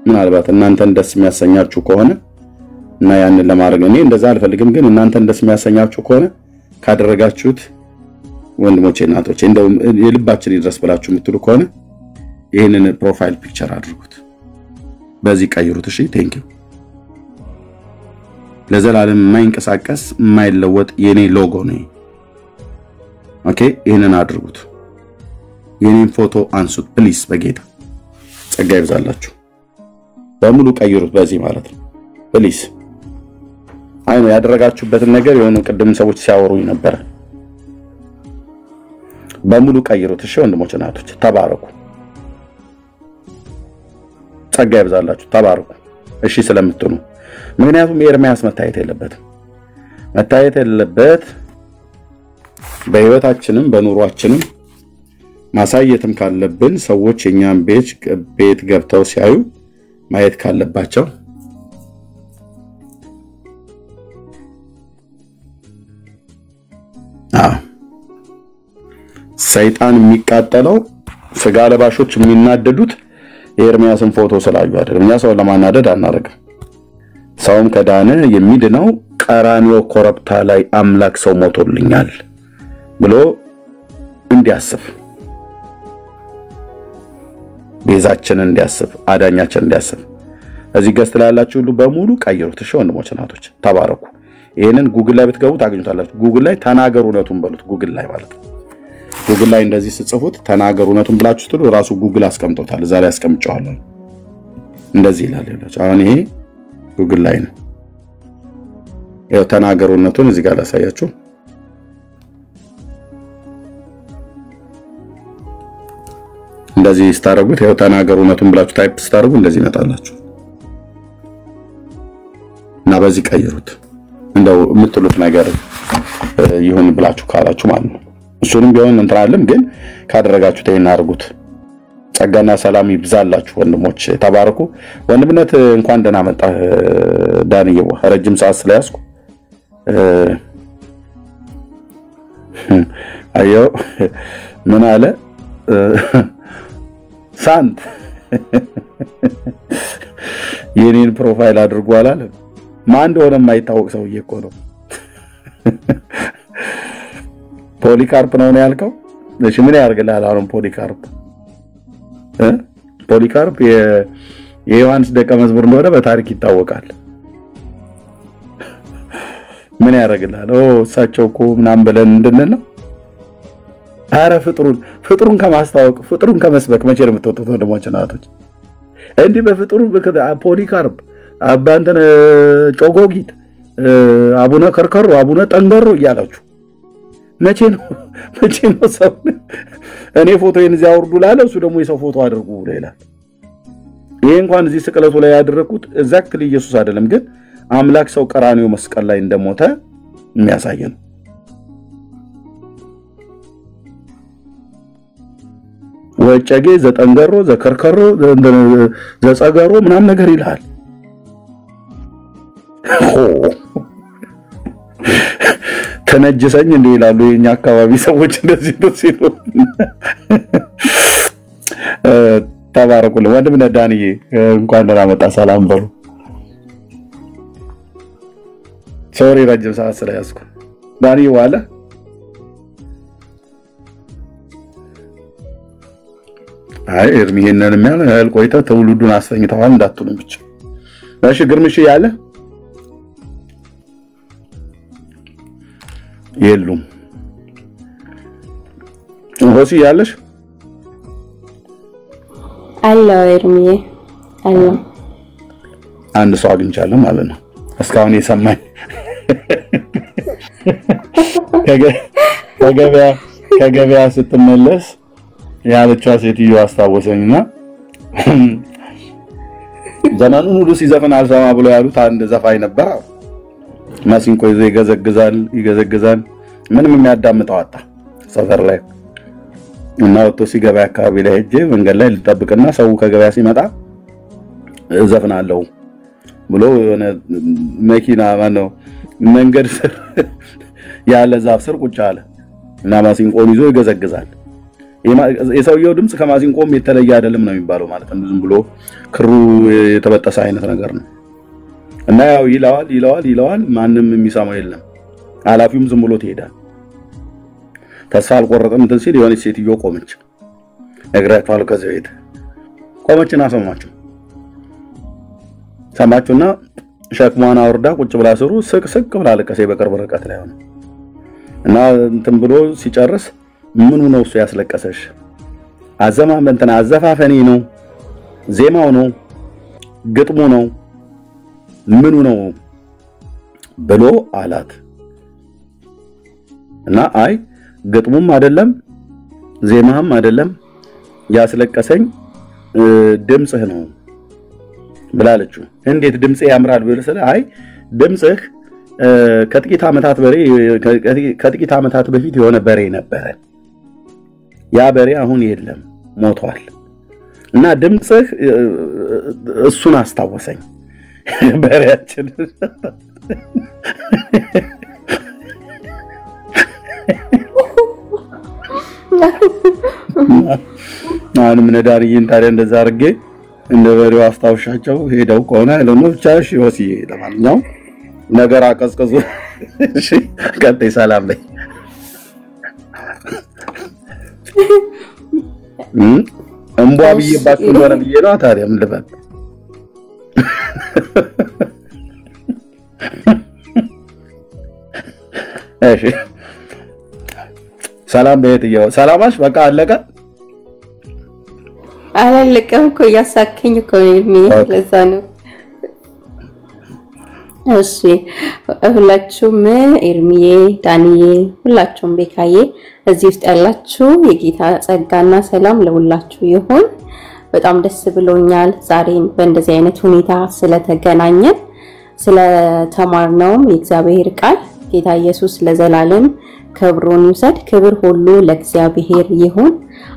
[SPEAKER 1] ምናልባት እናንተን ደስ የሚያሰኛችሁ ከሆነ እና ያንን ለማድረግ እኔ እንደዛ አልፈልግም፣ ግን እናንተን ደስ የሚያሰኛችሁ ከሆነ ካደረጋችሁት ወንድሞቼ እናቶች እንደው የልባችን ይድረስ ብላችሁ የምትሉ ከሆነ ይሄንን ፕሮፋይል ፒክቸር አድርጉት፣ በዚህ ቀይሩት። እሺ ቴንክ ዩ። ለዘላለም የማይንቀሳቀስ የማይለወጥ የኔ ሎጎ ነው። ኦኬ ይሄንን አድርጉት። የኔን ፎቶ አንሱት ፕሊስ። በጌታ ጸጋ ይብዛላችሁ። በሙሉ ቀይሩት በዚህ ማለት ነው ፕሊስ። አይኖ ያደረጋችሁበትን ነገር የሆኑ ቅድም ሰዎች ሲያወሩኝ ነበር። በሙሉ ቀይሩት። እሺ ወንድሞች እናቶች ተባረኩ። ጸጋ ይብዛላችሁ። ተባረኩ። እሺ ስለምትሉ ምክንያቱም ኤርሚያስ መታየት የለበት በህይወታችንም በኑሯችንም ማሳየትም ካለብን ሰዎች የኛን ቤት ገብተው ሲያዩ ማየት ካለባቸው ሰይጣን የሚቃጠለው ስጋ ለባሾች የሚናደዱት የኤርሚያስን ፎቶ ስላዩ አይደለም። እኛ ሰው ለማናደድ አናረግም። ሰውም ከዳነ የሚድነው ቀራንዮ ኮረብታ ላይ አምላክ ሰው ሞቶልኛል ብሎ እንዲያስብ ቤዛችን እንዲያስብ አዳኛችን እንዲያስብ እዚህ ገስት ላይ ያላችሁ ሁሉ በሙሉ ቀይሩት። እሺ ወንድሞች እናቶች ተባረኩ። ይሄንን ጉግል ላይ ብትገቡ ታገኙታላችሁ። ጉግል ላይ ተናገሩ እውነቱን በሉት። ጉግል ላይ ማለት ነው። ጉግል ላይ እንደዚህ ስትጽፉት ተናገሩ እውነቱን ብላችሁ ስትሉ ራሱ ጉግል አስቀምጦታል። እዛ ላይ አስቀምጨዋለሁ። እንደዚህ ይላል ይላችሁ። አሁን ይሄ ጉግል ላይ ነው። ያው ተናገሩ እውነቱን እዚህ ጋር ላሳያችሁ። እንደዚህ ስታረጉት ያው ተናገሩ እውነቱን ብላችሁ ታይፕ ስታረጉ እንደዚህ ይመጣላችሁ እና በዚህ ቀይሩት። እንደው የምትሉት ነገር ይሁን ብላችሁ ካላችሁ ማለት ነው። እሱንም ቢሆን እንተራለም ግን ካደረጋችሁት ይሄን አድርጉት። ጸጋና ሰላም ይብዛላችሁ ወንድሞች ተባረኩ። ወንድምነት እንኳን ደህና መጣ ዳንኤል። ረጅም ሰዓት ስለያዝኩ አዮ ምን አለ ሳንት የኔን ፕሮፋይል አድርጎ አላለ። ማን እንደሆነ የማይታወቅ ሰውዬ እኮ ነው። ፖሊካርፕ ነው ያልከው? እሺ ምን ያርግልሃል አሁን ፖሊካርፕ? ፖሊካርፕ የዮሐንስ ደቀ መዝሙር እንደሆነ በታሪክ ይታወቃል። ምን ያርግልሃል? እሳቸው እኮ ምናምን ብለን እንድንል ነው። አረ ፍጥሩን ከማስተዋወቅ ፍጥሩን ከመስበክ መቼ ነው የምትወጡት ወንድሞች እናቶች? እንዲህ በፍጥሩ ፖሊካርፕ አባንተን ጮጎጊት አቡነ ከርከሮ አቡነ ጠንገሮ እያላችሁ መቼ ነው ሰው እኔ ፎቶዬን እዚያ አውርዱ ላለ እሱ ደግሞ የሰው ፎቶ አድርጉ ይላል። ይሄ እንኳን እዚህ ስቅለቱ ላይ ያደረኩት ኤግዛክትሊ ኢየሱስ አይደለም፣ ግን አምላክ ሰው ቀራንዮ መስቀል ላይ እንደሞተ የሚያሳይ ነው። ወጨጌ ዘጠንገሮ ዘከርከሮ ዘጸገሮ ምናምን ነገር ይላል። ተነጅሰኝ እንደ ይላሉ የኛ አካባቢ ሰዎች እንደዚህ ሲሉ። ተባረኩልኝ ወንድም ዳንዬ እንኳን ደህና መጣ። ሰላም በሉ። ሶሪ ረጅም ሰዓት ስለያዝኩ ዳንዬ ዋለ አይ እርሚሄንን የሚያል ቆይታ ተውልዱን አስተኝተዋል እንዳትሉም ብቻ። እሺ ግርምሽ ያለ የሉም። ሆሲ ያለሽ
[SPEAKER 2] አላ እርሚዬ አላ
[SPEAKER 1] አንድ ሰው አግኝቻለሁ ማለት ነው። እስካሁን የሰማኝ ከገበያ ስትመለስ ያለችዋ ሴትዮ አስታወሰኝና ዘመኑን ሁሉ ሲዘፈን አልሰማ ብሎ ያሉት አንድ ዘፋኝ ነበር። ማሲንቆ ይዞ ይገዘግዛል ምንም የሚያዳምጠው አጣ ሰፈር ላይ እና ወጥቶ ሲገባ አካባቢ ላይ ሄጄ መንገድ ላይ ልጠብቅና ሰው ከገበያ ሲመጣ ዘፍናለሁ ብሎ የሆነ መኪና ማነው መንገድ ስር ያለ ዛፍ ስር ቁጭ አለ እና ማሲንቆን ይዞ ይገዘግዛል። የሰውየው ድምጽ ከማሲንቆም የተለየ አይደለም ነው የሚባለው ማለት ነው። ዝም ብሎ ክሩ የተበጠሰ አይነት ነገር ነው እና ያው ይለዋል ማንንም የሚሰማው የለም። አላፊውም ዝም ብሎ ትሄዳል። ተስፋ አልቆረጠም እንትን ሲል የሆነች ሴትዮ ቆመች። እግራቷል ከዚህ ቤት ቆመችና ሰማችሁና ሸክሟን አውርዳ ቁጭ ብላ ስሩ ስቅ ብላ ለቀሰ በቅርብ ርቀት ላይ ሆነ እና እንትን ብሎ ሲጨርስ ምኑ ነው እሱ ያስለቀሰሽ? አዘማመንተና አዘፋፈኔ ነው? ዜማው ነው? ግጥሙ ነው? ምኑ ነው ብሎ አላት እና አይ ግጥሙም አይደለም ዜማም አይደለም ያስለቀሰኝ ድምጽህ ነው ብላለችው። እንዴት ድምጽ ያምራል ብለሰለ አይ ድምጽህ ከጥቂት ዓመታት በፊት የሆነ በሬ ነበረ። ያ በሬ አሁን የለም ሞቷል እና ድምጽህ እሱን አስታወሰኝ። በሬያችን አሁን ምን ዳርዬን ታዲያ እንደዛ አድርጌ እንደ በሬው አስታውሻቸው ሄደው ከሆነ ለምን ብቻሽ ወሲዬ ለማንኛውም ነገር አቀዝቀዙ። እሺ ቀጥይ ሰላም ላይ እንቧ ብዬባችሁ እንደሆነ ብዬ ነው ታዲያ ምን ልበል እሺ ሰላም በየትየው ሰላማሽ በቃ አለቀ
[SPEAKER 2] አላለቀም እኮ ያሳከኝ እኮ ለዛ ነው እሺ ሁላችሁም ኤርሚዬ ዳንዬ ሁላችሁም ቤካዬ እዚህ ውስጥ ያላችሁ የጌታ ጸጋና ሰላም ለሁላችሁ ይሁን በጣም ደስ ብሎኛል ዛሬም በእንደዚህ አይነት ሁኔታ ስለተገናኘን ስለተማርነው የእግዚአብሔር ቃል ጌታ ኢየሱስ ለዘላለም ክብሩን ይውሰድ ክብር ሁሉ ለእግዚአብሔር ይሁን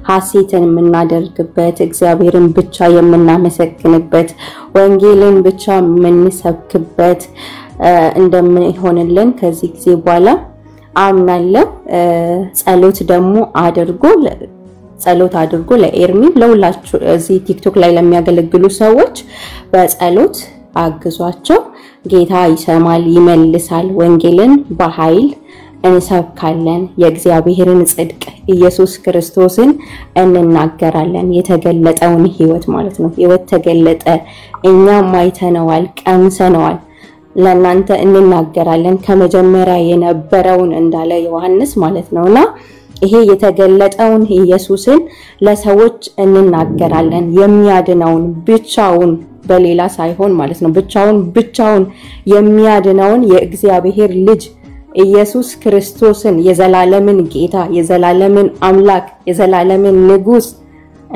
[SPEAKER 2] ሐሴትን የምናደርግበት እግዚአብሔርን ብቻ የምናመሰግንበት ወንጌልን ብቻ የምንሰብክበት እንደምንሆንልን ከዚህ ጊዜ በኋላ አምናለሁ ጸሎት ደግሞ አድርጎ ለኤርሚ ለሁላችሁ እዚህ ቲክቶክ ላይ ለሚያገለግሉ ሰዎች በጸሎት አግዟቸው ጌታ ይሰማል ይመልሳል ወንጌልን በኃይል እንሰብካለን የእግዚአብሔርን ጽድቅ ኢየሱስ ክርስቶስን እንናገራለን የተገለጠውን ህይወት ማለት ነው ህይወት ተገለጠ እኛ ማይተነዋል ቀምሰነዋል ለናንተ እንናገራለን ከመጀመሪያ የነበረውን እንዳለ ዮሐንስ ማለት ነውና ይሄ የተገለጠውን ኢየሱስን ለሰዎች እንናገራለን የሚያድነውን ብቻውን በሌላ ሳይሆን ማለት ነው ብቻውን የሚያድነውን የእግዚአብሔር ልጅ ኢየሱስ ክርስቶስን የዘላለምን ጌታ የዘላለምን አምላክ የዘላለምን ንጉስ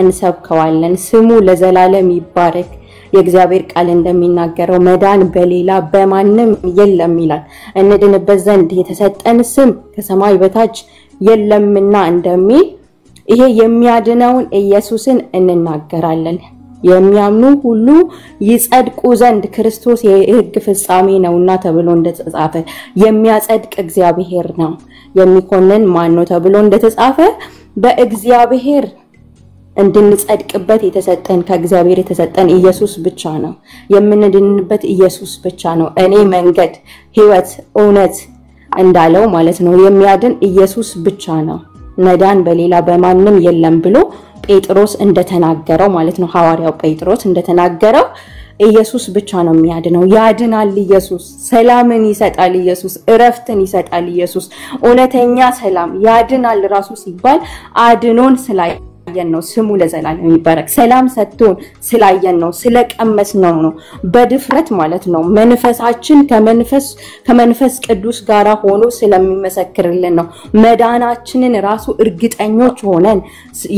[SPEAKER 2] እንሰብከዋለን ስሙ ለዘላለም ይባረክ የእግዚአብሔር ቃል እንደሚናገረው መዳን በሌላ በማንም የለም ይላል እንድንበት ዘንድ የተሰጠን ስም ከሰማይ በታች የለምና እንደሚል ይሄ የሚያድነውን ኢየሱስን እንናገራለን የሚያምኑ ሁሉ ይጸድቁ ዘንድ ክርስቶስ የሕግ ፍጻሜ ነውና ተብሎ እንደተጻፈ የሚያጸድቅ እግዚአብሔር ነው የሚኮነን ማን ነው ተብሎ እንደተጻፈ በእግዚአብሔር እንድንጸድቅበት የተሰጠን ከእግዚአብሔር የተሰጠን ኢየሱስ ብቻ ነው የምንድንበት ኢየሱስ ብቻ ነው እኔ መንገድ ሕይወት እውነት እንዳለው ማለት ነው የሚያድን ኢየሱስ ብቻ ነው መዳን በሌላ በማንም የለም ብሎ ጴጥሮስ እንደተናገረው ማለት ነው ሐዋርያው ጴጥሮስ እንደተናገረው ኢየሱስ ብቻ ነው የሚያድነው ያድናል ኢየሱስ ሰላምን ይሰጣል ኢየሱስ እረፍትን ይሰጣል ኢየሱስ ኦነተኛ ሰላም ያድናል ራሱ ሲባል አድኖን ስላየን ነው ስሙ ለዘላለም ይባረክ ሰላም ሰጥቶን ስላየን ነው ስለቀመስነው ነው በድፍረት ማለት ነው መንፈሳችን ከመንፈስ ቅዱስ ጋራ ሆኖ ስለሚመሰክርልን ነው መዳናችንን ራሱ እርግጠኞች ሆነን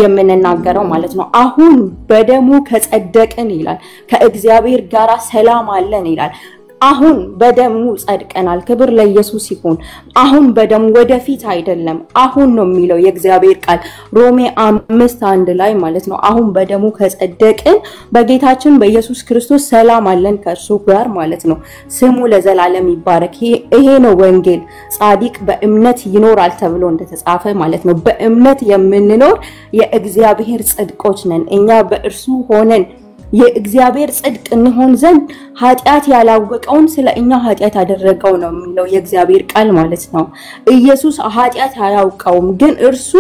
[SPEAKER 2] የምንናገረው ማለት ነው አሁን በደሙ ከጸደቅን ይላል ከእግዚአብሔር ጋራ ሰላም አለን ይላል አሁን በደሙ ጸድቀናል ክብር ለኢየሱስ ይሁን አሁን በደሙ ወደፊት አይደለም አሁን ነው የሚለው የእግዚአብሔር ቃል ሮሜ 5:1 ላይ ማለት ነው አሁን በደሙ ከጸደቅን በጌታችን በኢየሱስ ክርስቶስ ሰላም አለን ከእርሱ ጋር ማለት ነው ስሙ ለዘላለም ይባረክ ይሄ ነው ወንጌል ጻድቅ በእምነት ይኖራል ተብሎ እንደተጻፈ ማለት ነው በእምነት የምንኖር የእግዚአብሔር ጽድቆች ነን እኛ በእርሱ ሆነን የእግዚአብሔር ጽድቅ እንሆን ዘንድ ኃጢአት ያላወቀውን ስለኛ ኃጢአት አደረገው ነው የሚለው የእግዚአብሔር ቃል ማለት ነው ኢየሱስ ኃጢአት አያውቀውም ግን እርሱ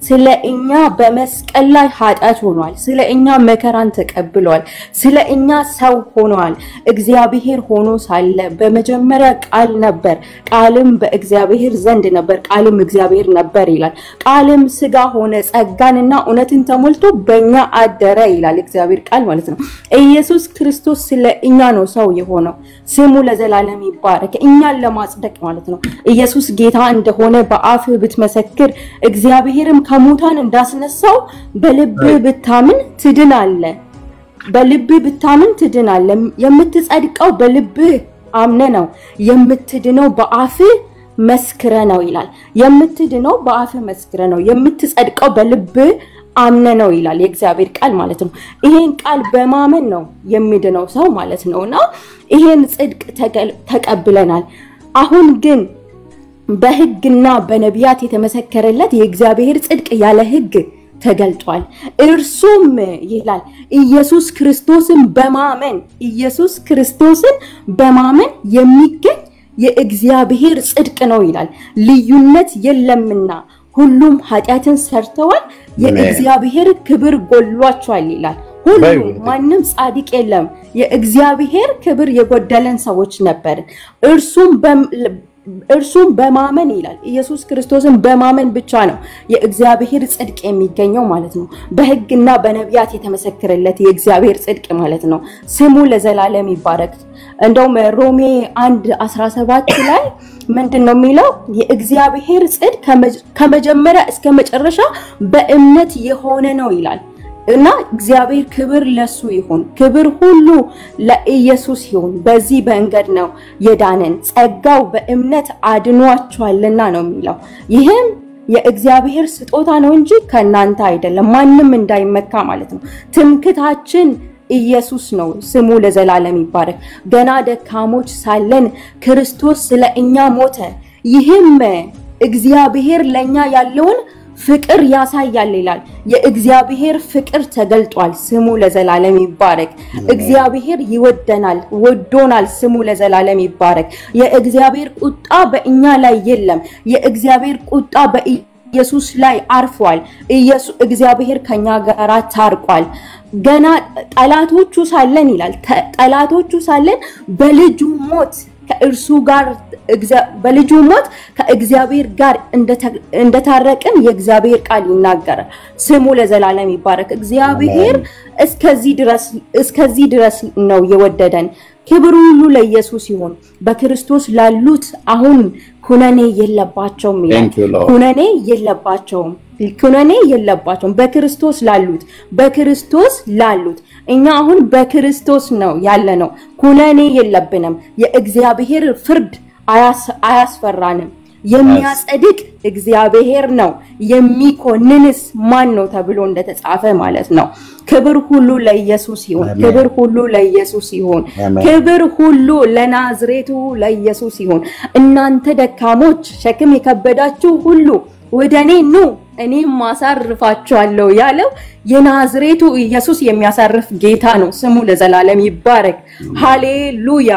[SPEAKER 2] ስለኛ በመስቀል ላይ ኃጢአት ሆኗል ስለኛ መከራን ተቀብሏል ስለኛ ሰው ሆኗል እግዚአብሔር ሆኖ ሳለ በመጀመሪያ ቃል ነበር ቃልም በእግዚአብሔር ዘንድ ነበር ቃልም እግዚአብሔር ነበር ይላል ቃልም ሥጋ ሆነ ጸጋንና እውነትን ተሞልቶ በእኛ አደረ ይላል እግዚአብሔር ቃል ማለት ነው ኢየሱስ ክርስቶስ ስለኛ ነው ሰው የሆነው ስሙ ለዘላለም ይባረክ እኛን ለማጽደቅ ማለት ነው ኢየሱስ ጌታ እንደሆነ በአፍ ብትመሰክር እግዚአብሔርም ከሙታን እንዳስነሳው በልብ ብታምን ትድናለህ በልብ ብታምን ትድናለህ የምትጸድቀው በልብ አምነ ነው የምትድነው በአፍ መስክረ ነው ይላል የምትድነው በአፍ መስክረ ነው የምትጸድቀው በልብ አምነ ነው ይላል የእግዚአብሔር ቃል ማለት ነው ይሄን ቃል በማመን ነው የሚድነው ሰው ማለት ነውና ይሄን ጽድቅ ተቀብለናል አሁን ግን በሕግና በነቢያት የተመሰከረለት የእግዚአብሔር ጽድቅ ያለ ሕግ ተገልጧል እርሱም ይላል ኢየሱስ ክርስቶስን በማመን የሚገኝ የእግዚአብሔር ጽድቅ ነው ይላል ልዩነት የለምና ሁሉም ኃጢአትን ሰርተዋል የእግዚአብሔር ክብር ጎሏቸዋል ይላል ሁሉ ማንንም ጻድቅ የለም የእግዚአብሔር ክብር የጎደለን ሰዎች ነበር እርሱም በማመን ይላል ኢየሱስ ክርስቶስን በማመን ብቻ ነው የእግዚአብሔር ጽድቅ የሚገኘው ማለት ነው በሕግና በነቢያት የተመሰከረለት የእግዚአብሔር ጽድቅ ማለት ነው ስሙ ለዘላለም ይባረክ እንደውም ሮሜ 1:17 ላይ ምንድነው የሚለው የእግዚአብሔር ጽድቅ ከመጀመሪያ እስከ መጨረሻ በእምነት የሆነ ነው ይላል እና እግዚአብሔር ክብር ለሱ ይሁን ክብር ሁሉ ለኢየሱስ ይሁን በዚህ በእንገድ ነው የዳነን ጸጋው በእምነት አድኗቸዋልና ነው የሚለው ይሄም የእግዚአብሔር ስጦታ ነው እንጂ ከናንተ አይደለም ማንንም እንዳይመካ ማለት ነው ትምክታችን ኢየሱስ ነው ስሙ ለዘላለም ይባረክ ገና ደካሞች ሳለን ክርስቶስ ስለኛ ሞተ ይሄም እግዚአብሔር ለኛ ያለውን ፍቅር ያሳያል ይላል የእግዚአብሔር ፍቅር ተገልጧል ስሙ ለዘላለም ይባረክ እግዚአብሔር ይወደናል ወዶናል ስሙ ለዘላለም ይባረክ የእግዚአብሔር ቁጣ በእኛ ላይ የለም የእግዚአብሔር ቁጣ በኢየሱስ ላይ አርፏል ኢየሱስ እግዚአብሔር ከኛ ጋር ታርቋል ገና ጠላቶቹ ሳለን ይላል ጠላቶቹ ሳለን በልጁ ሞት ከእርሱ ጋር በልጁ ሞት ከእግዚአብሔር ጋር እንደታረቀን የእግዚአብሔር ቃል ይናገራል ስሙ ለዘላለም ይባረክ እግዚአብሔር እስከዚህ ድረስ ነው የወደደን ክብር ሁሉ ለኢየሱስ ይሁን በክርስቶስ ላሉት አሁን ኩነኔ የለባቸውም ይላል ኩነኔ የለባቸውም በክርስቶስ ላሉት እኛ አሁን በክርስቶስ ነው ያለነው ኩነኔ የለብንም የእግዚአብሔር ፍርድ አያስፈራንም የሚያጸድቅ እግዚአብሔር ነው የሚኮንንስ ማን ነው ተብሎ እንደተጻፈ ማለት ነው ክብር ሁሉ ለኢየሱስ ይሁን ክብር ሁሉ ለናዝሬቱ ለኢየሱስ ይሁን እናንተ ደካሞች ሸክም የከበዳችሁ ሁሉ ወደኔ ኑ እኔም ማሳርፋችኋለሁ ያለው የናዝሬቱ ኢየሱስ የሚያሳርፍ ጌታ ነው ስሙ ለዘላለም ይባረክ ሃሌሉያ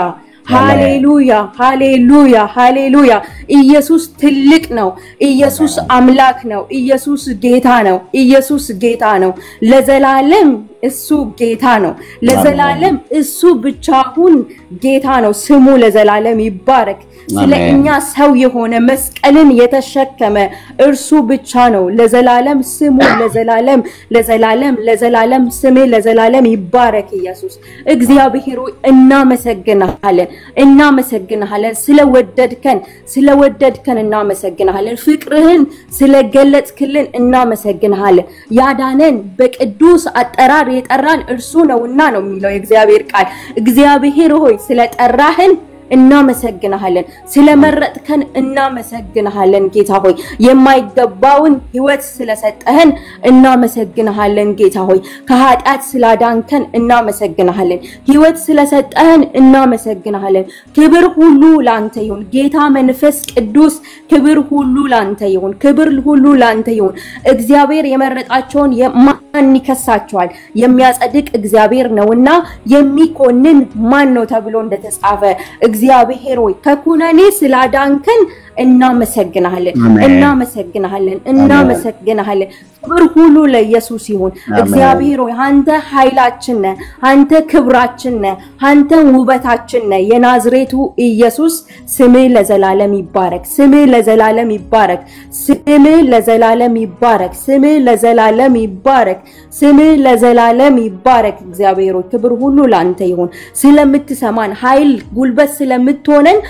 [SPEAKER 2] ሃሌሉያ ኢየሱስ ትልቅ ነው ኢየሱስ አምላክ ነው ኢየሱስ ጌታ ነው ለዘላለም እሱ ጌታ ነው ለዘላለም እሱ ብቻውን ጌታ ነው ስሙ ለዘላለም ይባረክ ስለኛ ሰው የሆነ መስቀልን የተሸከመ እርሱ ብቻ ነው ለዘላለም ስሙ ለዘላለም ስሜ ለዘላለም ይባረክ ኢየሱስ እግዚአብሔር እናመሰግናለን ስለወደድከን እናመሰግናለን ፍቅርህን ስለገለጽክልን እናመሰግናለን ያዳነን በቅዱስ አጠራር የጠራን እርሱ ነውና ነው የሚለው የእግዚአብሔር ቃል እግዚአብሔር ሆይ ስለጠራህን እናመሰግናለን ስለመረጥከን እናመሰግናለን ጌታ ሆይ የማይገባውን ህይወት ስለሰጠህን እናመሰግናለን ጌታ ሆይ ከኃጢአት ስላዳንከን እናመሰግናለን ህይወት ስለሰጠህን እናመሰግናለን ክብር ሁሉ ላንተ ይሁን ጌታ መንፈስ ቅዱስ ክብር ሁሉ ላንተ ይሁን እግዚአብሔር የመረጣቸውን ማን ይከሳቸዋል የሚያጸድቅ እግዚአብሔር ነውና የሚኮንን ማን ነው ተብሎ እንደተጻፈ እግዚአብሔር ሆይ ከኩነኔ ስላዳንከን እናመሰግናለን ክብር ሁሉ ለኢየሱስ ይሁን እግዚአብሔር ሆይ አንተ ኃይላችን ነህ አንተ ክብራችን ነህ አንተ ውበታችን ነህ የናዝሬቱ ኢየሱስ ስምህ ለዘላለም ይባረክ እግዚአብሔር ሆይ ክብር ሁሉ ላንተ ይሁን ስለምትሰማን ኃይል ጉልበት ስለምትሆነን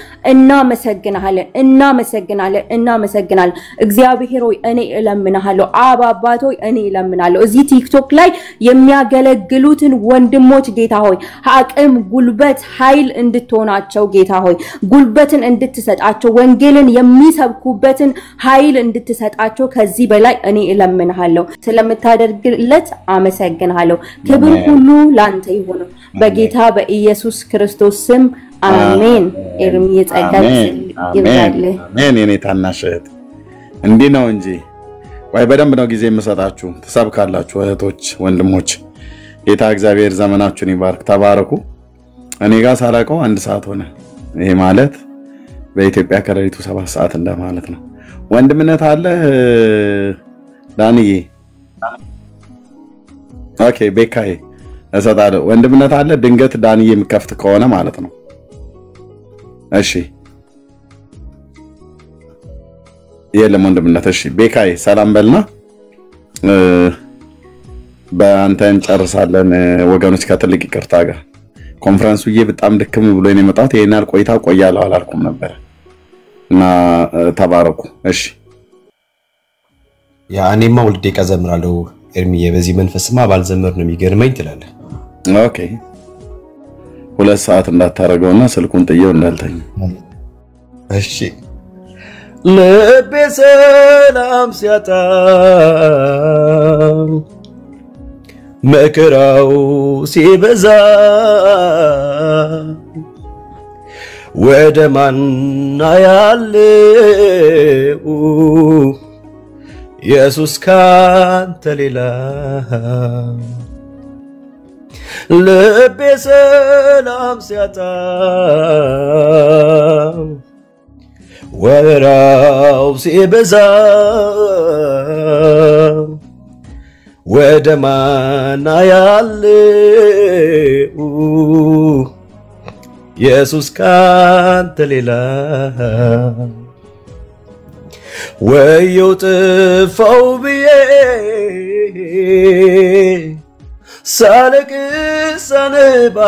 [SPEAKER 2] እናመሰግናለን እግዚአብሔር ሆይ እኔ እለምናለሁ አባባቶ እኔ እለምናለሁ እዚህ ቲክቶክ ላይ የሚያገለግሉትን ወንድሞች ጌታ ሆይ አቅም ጉልበት ኃይል እንድትሆናቸው ጌታ ሆይ ጉልበትን እንድትሰጣቸው ወንጌልን የሚሰብኩበትን ኃይል እንድትሰጣቸው ከዚህ በላይ እኔ እለምናለሁ ስለምታደርግለት አመሰግናለሁ ክብር ሁሉ ላንተ ይሁን በጌታ በኢየሱስ ክርስቶስ ስም አሜን ኤርሚ የጸጋይ ይብዛል
[SPEAKER 1] አሜን የኔ ታናሽ እህት እንዴ ነው እንጂ ወይ በደንብ ነው ጊዜ የምሰጣችሁ ተሰብካላችሁ እህቶች ወንድሞች ጌታ እግዚአብሔር ዘመናችሁን ይባርክ ተባረኩ እኔ ጋር ሳላቀው 1 ሰዓት ሆነ ይሄ ማለት በኢትዮጵያ ከሌሊቱ 7 ሰዓት እንደማለት ነው ወንድምነት አለ ዳንዬ ኦኬ ቤካዬ እሰጣለሁ ወንድምነት አለ ድንገት ዳንዬ የሚከፍት ከሆነ ማለት ነው እሺ የለም ወንድምነት እሺ ቤካዬ ሰላም በልና በአንተን ጨርሳለን ወገኖች ከትልቅ ይቅርታ ጋር ኮንፈረንሱዬ በጣም ድክም ብሎኝ ነው የመጣሁት ይሄናል ቆይታ ቆያለሁ አላልኩም ነበር እና ተባረኩ እሺ
[SPEAKER 3] ያ እኔማ ወልዴ ቀዘምራለሁ ኤርሚዬ በዚህ መንፈስማ ባልዘመር ነው የሚገርመኝ ትላለህ
[SPEAKER 1] ኦኬ 2 ሰዓት እንዳታረገውና ስልኩን ጥየው እንዳልተኝ
[SPEAKER 3] እሺ ልቤ ሰላም ሲያጣ መከራው ሲበዛ ወደ ማን ያለው ኢየሱስ ካንተ ሌላ ልቤ ሰላም ሲያጣ ወራው ሲበዛ ወደ ማን ያለው ኢየሱስ ካንተ ሌላ ወየው ጥፋው ብዬ ሳለቅስ ሳነባ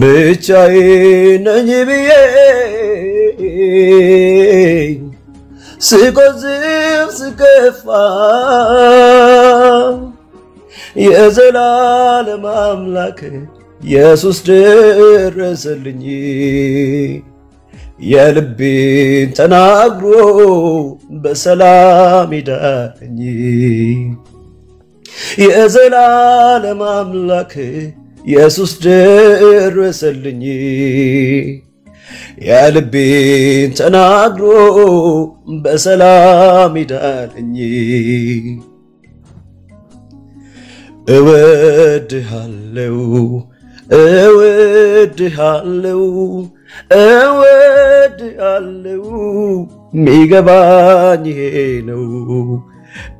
[SPEAKER 3] ብቻዬን ነኝ ብዬ ስቆዝም ስከፋ የዘላለም አምላክ ኢየሱስ ደረሰልኝ የልቤን ተናግሮ በሰላም ይዳኝ የዘላለም አምላክ ኢየሱስ ደረሰልኝ የልቤን ተናግሮ በሰላም ይዳኝ እወድሃለሁ እወድሃለሁ እወድሃለሁ ሚገባኝ ይሄ ነው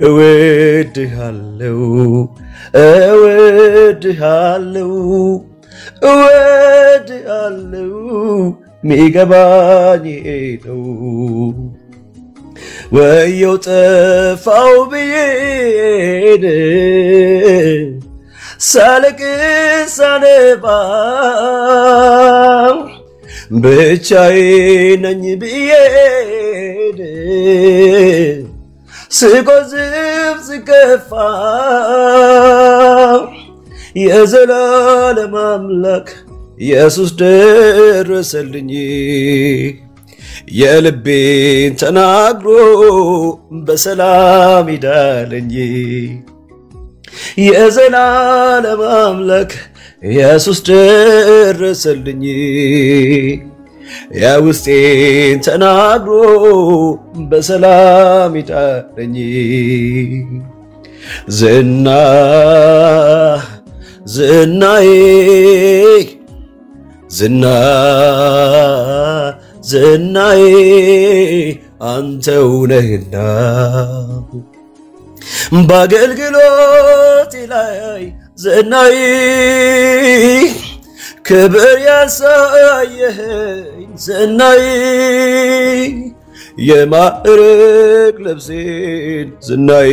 [SPEAKER 3] እወድሃለሁ እወድሃለሁ እወድሃለሁ ሚገባኝ ይሄ ነው ወየው ጠፋው ብዬን ሳለቅስ ሳነባ ብቻዬን ነኝ ብዬን ስቆዝም ስከፋ የዘላለም አምላክ ኢየሱስ ደረሰልኝ የልቤን ተናግሮ በሰላም ይዳለኝ የዘላለም አምላክ ኢየሱስ ደረሰልኝ የውስጤን ተናግሮ በሰላም ይዳለኝ ዝናዬ ዝናዬ አንተው ነህና በአገልግሎቴ ላይ ዝናዬ ክብር ያሳየኸኝ ዝናዬ የማዕረግ ልብሴን ዝናዬ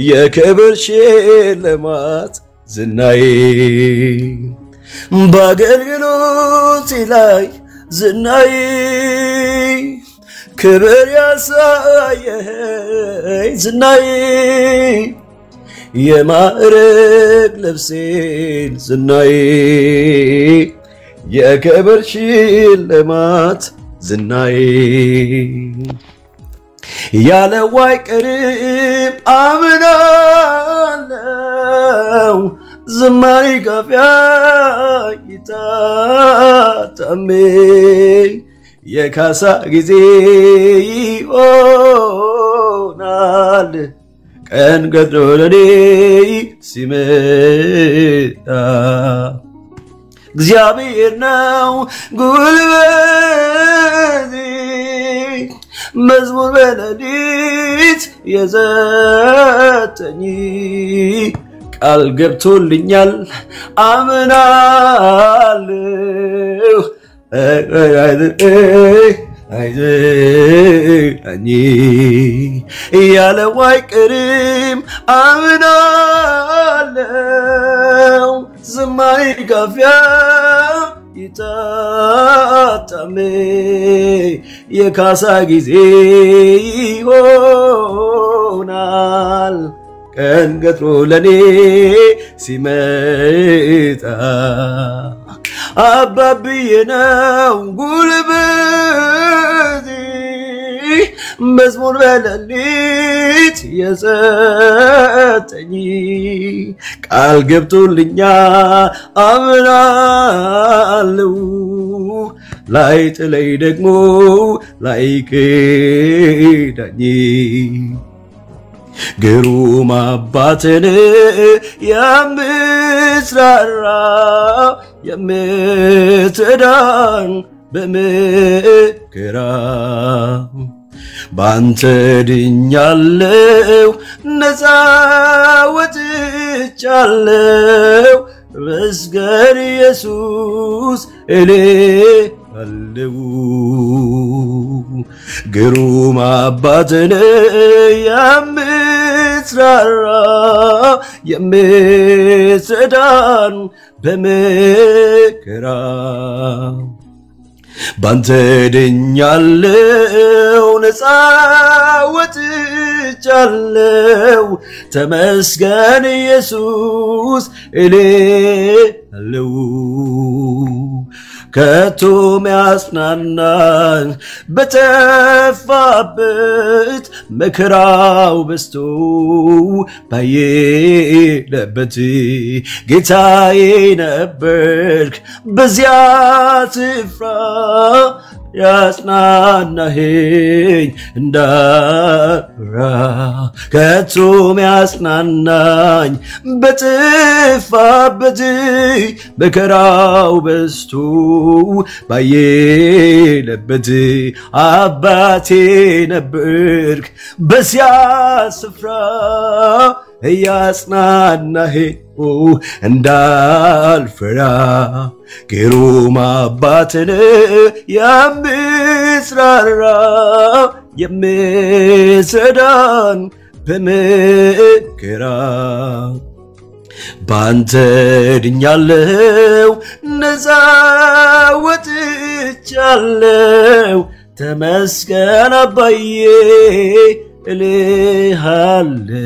[SPEAKER 3] የክብር ሽልማት ዝናዬ በአገልግሎቴ ላይ ዝናዬ ክብር ያሳየኸኝ ዝናዬ የማዕረግ ልብሴን ዝናዬ የክብር ሽልማት ዝናዬ ያለው አይቀርም አምናለሁ ዝማሬ ካፊያ ይታተሜ የካሳ ጊዜ ይሆናል ቀን ገድሎ ለኔ ሲመጣ
[SPEAKER 4] እግዚአብሔር ነው ጉልበቴ መዝሙር በሌሊት የሰጠኝ ቃል ገብቶልኛል አምናለሁ አይዘኝ ያለው አይቀርም አምናለሁ ዝማሬ ካፊያ ይታተም የካሳ ጊዜ ይሆናል ቀን ገጥሮ ለኔ ሲመጣ አባብዬ ነው ጉልበቴ መዝሙር በሌሊት የሰጠኝ ቃል ገብቶልኛል አምናለሁ ላይጥለኝ ደግሞ ላይክዳኝ ግሩም አባትን የምትራራ የምትዳን በመከራ ባንተ ድኛለሁ ነፃ ወጥቻለሁ መስገን ኢየሱስ እልሃለሁ ግሩም አባትን የምትራራ የምትዳን በመከራ ባንተ ድኛለሁ ነፃ ወጥቻለሁ ተመስገን ኢየሱስ እልሃለሁ ከቶ ሚያጽናናኝ በተፋበት መከራው በዝቶ ባየለበት ጌታዬ ነበርክ በዚያ ስፍራ ያጽናናኸኝ እንዳራ ከቶ ሚያጽናናኝ በተፋበት መከራው በዝቶ ባየለበት አባቴ ነበርክ በዚያ ስፍራ ያጽናናኸኝ እንዳልፈራ ግሩም አባትን የምትራራ የምትዳን በመከራ ባንተ ድኛለሁ ነፃ ወጥቻለሁ ተመስገን አባዬ እልሃለሁ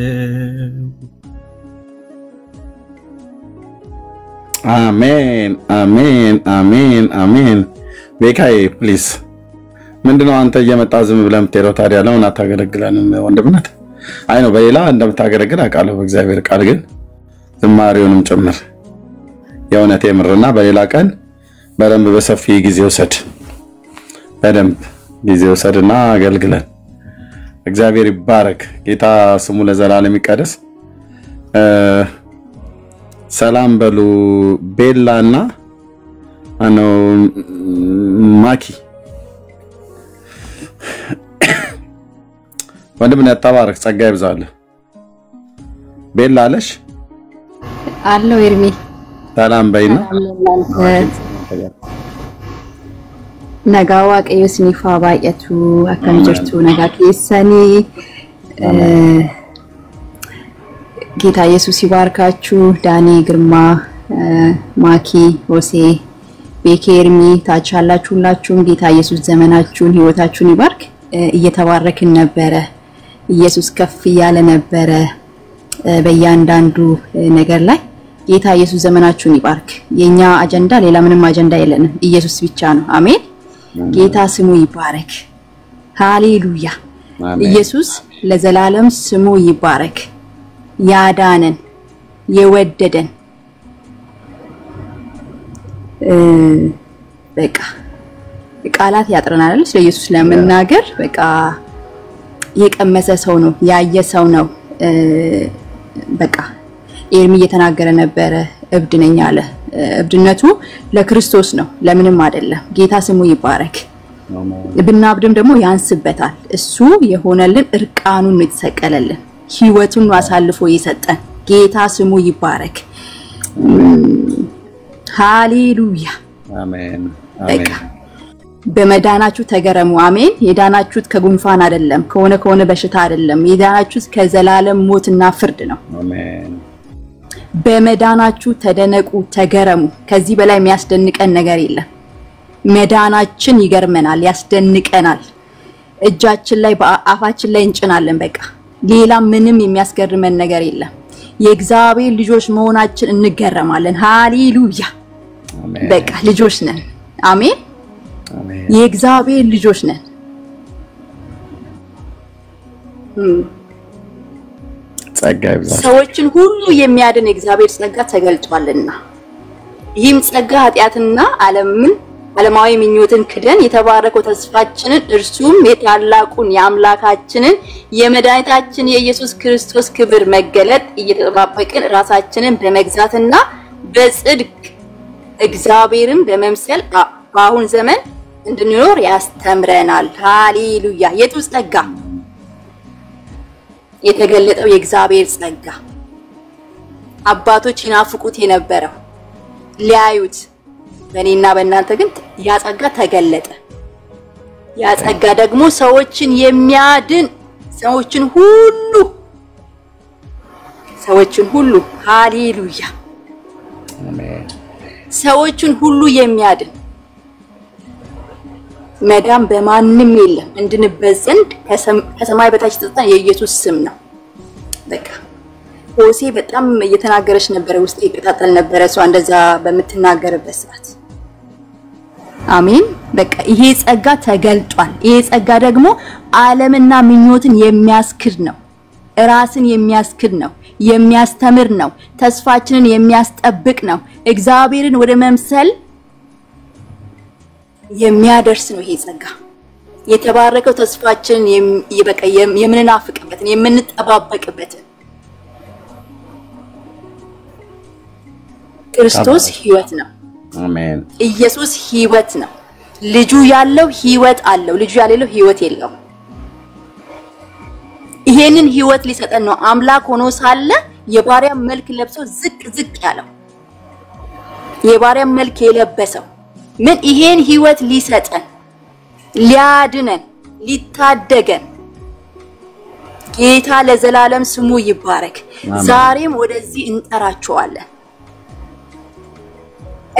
[SPEAKER 1] አሜን አሜን አሜን አሜን ቤካዬ ፕሊዝ ምንድነው አንተ እየመጣ ዝም ብለህ የምትሄደው ታዲያ ለምን አታገለግለንም ወንድምነት አይ ነው በሌላ እንደምታገለግል አውቃለሁ በእግዚአብሔር ቃል ግን ዝማሬውንም ጭምር የእውነት የምርና በሌላ ቀን በደንብ በሰፊ ጊዜ ወሰድ በደንብ ጊዜ ወሰድና አገልግለን እግዚአብሔር ይባረክ ጌታ ስሙ ለዘላለም ይቀደስ ሰላም በሉ ቤላና አኖ ማኪ ወንድምና ተባረክ ጸጋ ይብዛል ቤላ አለሽ
[SPEAKER 2] አለው ኤርሚ
[SPEAKER 1] ሰላም በይና
[SPEAKER 2] ነጋዋ ቀዮስኒፋ ባየቱ አከምጀርቱ ነጋ ከሰኒ ጌታ ኢየሱስ ይባርካችሁ ዳኒ ግርማ ማኪ ሆሴ ቤኬርሚ ታቻላችሁላችሁም ጌታ ኢየሱስ ዘመናችሁን ህይወታችሁን ይባርክ እየተባረክን ነበረ ኢየሱስ ከፍ ያለ ነበረ በእያንዳንዱ ነገር ላይ ጌታ ኢየሱስ ዘመናችሁን ይባርክ የኛ አጀንዳ ሌላ ምንም አጀንዳ የለንም ኢየሱስ ብቻ ነው አሜን ጌታ ስሙ ይባረክ ሃሌሉያ ኢየሱስ ለዘላለም ስሙ ይባረክ ያዳነን የወደደን በቃ ቃላት ያጥረናል ስለ ኢየሱስ ለመናገር በቃ የቀመሰ ሰው ነው ያየ ሰው ነው በቃ ኤርሚ እየተናገረ ነበረ እብድ ነኝ አለ
[SPEAKER 5] እብድነቱ ለክርስቶስ ነው ለምንም አይደለም ጌታ ስሙ ይባረክ ብናብድም ደግሞ ያንስበታል እሱ የሆነልን እርቃኑን ነው የተሰቀለልን ህይወቱን አሳልፎ ይሰጠን ጌታ ስሙ ይባረክ ሃሌሉያ
[SPEAKER 1] አሜን
[SPEAKER 5] አሜን በመዳናችሁ ተገረሙ አሜን የዳናችሁት ከጉንፋን አይደለም ከሆነ በሽታ አይደለም የዳናችሁት ከዘላለም ሞትና ፍርድ ነው
[SPEAKER 1] አሜን
[SPEAKER 5] በመዳናችሁ ተደነቁ ተገረሙ ከዚህ በላይ የሚያስደንቀን ነገር የለም መዳናችን ይገርመናል ያስደንቀናል እጃችን ላይ በአፋችን ላይ እንጭናለን በቃ ሌላ ምንም የሚያስገርመን ነገር የለም የእግዚአብሔር ልጆች መሆናችን እንገረማለን ሃሌሉያ አሜን በቃ ልጆች ነን አሜን አሜን የእግዚአብሔር ልጆች ነን ሰዎችን ሁሉ የሚያድን እግዚአብሔር ጸጋ ተገልጧልና ይህም ጸጋ ኃጢያትና ዓለማዊ ምኞትን ክደን የተባረከው ተስፋችንን እርሱም የታላቁን የአምላካችንን የመድኃኒታችን የኢየሱስ ክርስቶስ ክብር መገለጥ እየተጠባበቅን ራሳችንን በመግዛትና በጽድቅ እግዚአብሔርን በመምሰል በአሁን ዘመን እንድንኖር ያስተምረናል ሃሌሉያ የቱ ጸጋ የተገለጠው የእግዚአብሔር ጸጋ አባቶች ይናፍቁት የነበረው ሊያዩት በእኔና በእናንተ ግን ያ ጸጋ ተገለጠ ያ ጸጋ ደግሞ ሰዎችን የሚያድን ሰዎችን ሁሉ ሃሌሉያ አሜን ሰዎችን ሁሉ የሚያድን መዳን በማንም የለም እንድንበት ዘንድ ከሰማይ በታች ተሰጠን የኢየሱስ ስም ነው በቃ ሆሴ በጣም እየተናገረች ነበር ውስጥ ይቀጣጣል ነበር እሷ እንደዛ በመትናገርበት ሰዓት አሜን በቃ ይሄ ጸጋ ተገልጧል ይሄ ጸጋ ደግሞ ዓለምና ምኞትን የሚያስክድ ነው ራስን የሚያስክድ ነው የሚያስተምር ነው ተስፋችንን የሚያስጠብቅ ነው እግዚአብሔርን ወደ መምሰል የሚያደርስ ነው ይሄ ጸጋ የተባረከው ተስፋችንን ይበቃ የምንናፍቅበትን የምንጠባበቅበትን ክርስቶስ ህይወት ነው አሜን ኢየሱስ ህይወት ነው ልጁ ያለው ህይወት አለው ልጁ ያለው ህይወት የለውም ይሄንን ህይወት ሊሰጠን ነው አምላክ ሆኖ ሳለ የባሪያ መልክ ለብሶ ዝቅ ያለው የባሪያ መልክ የለበሰው ምን ይሄን ህይወት ሊሰጠን ሊያድነን ሊታደገን ጌታ ለዘላለም ስሙ ይባረክ ዛሬም ወደዚህ እንጠራቸዋለን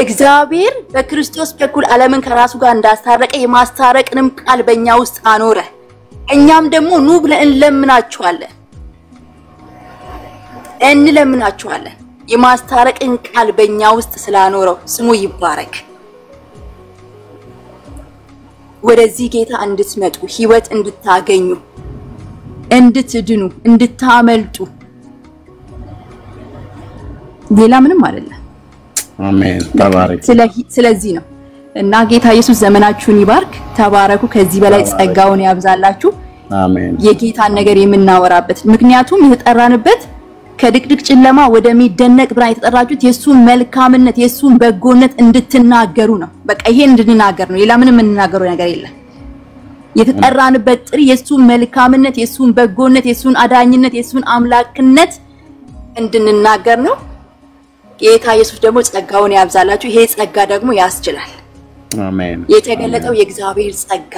[SPEAKER 5] እግዚአብሔር በክርስቶስ በኩል ዓለምን ከራሱ ጋር እንዳስታረቀ የማስታረቅንም ቃል በእኛ ውስጥ አኖረ እኛም ደግሞ ኑ ብለን እንለምናችኋለን የማስታረቅን ቃል በእኛ ውስጥ ስላኖረው ስሙ ይባረክ ወደዚህ ጌታ እንድትመጡ ህይወት እንድታገኙ እንድትድኑ እንድታመልጡ ሌላ ምንም አይደለም
[SPEAKER 1] አሜን ተባረክ
[SPEAKER 5] ስለዚህ ነው እና ጌታ ኢየሱስ ዘመናችሁን ይባርክ ተባረኩ ከዚህ በላይ ጸጋውን ያብዛላችሁ አሜን የጌታን ነገር የምናወራበት ምክንያቱም የተጠራንበት ከድቅድቅ ጨለማ ወደሚደነቅ ብርሃን የተጠራችሁት የሱን መልካምነት የሱን በጎነት እንድትናገሩ ነው በቃ ይሄን እንድንናገር ነው ሌላ ምንም እንናገረው ነገር የለም የተጠራንበት ጥሪ የሱን መልካምነት የሱን በጎነት የሱን አዳኝነት የሱን አምላክነት እንድንናገር ነው ጌታ ኢየሱስ ደግሞ ጸጋውን ያብዛላችሁ ይሄ ጸጋ ደግሞ ያስችላል አሜን የተገለጠው የእግዚአብሔር ጸጋ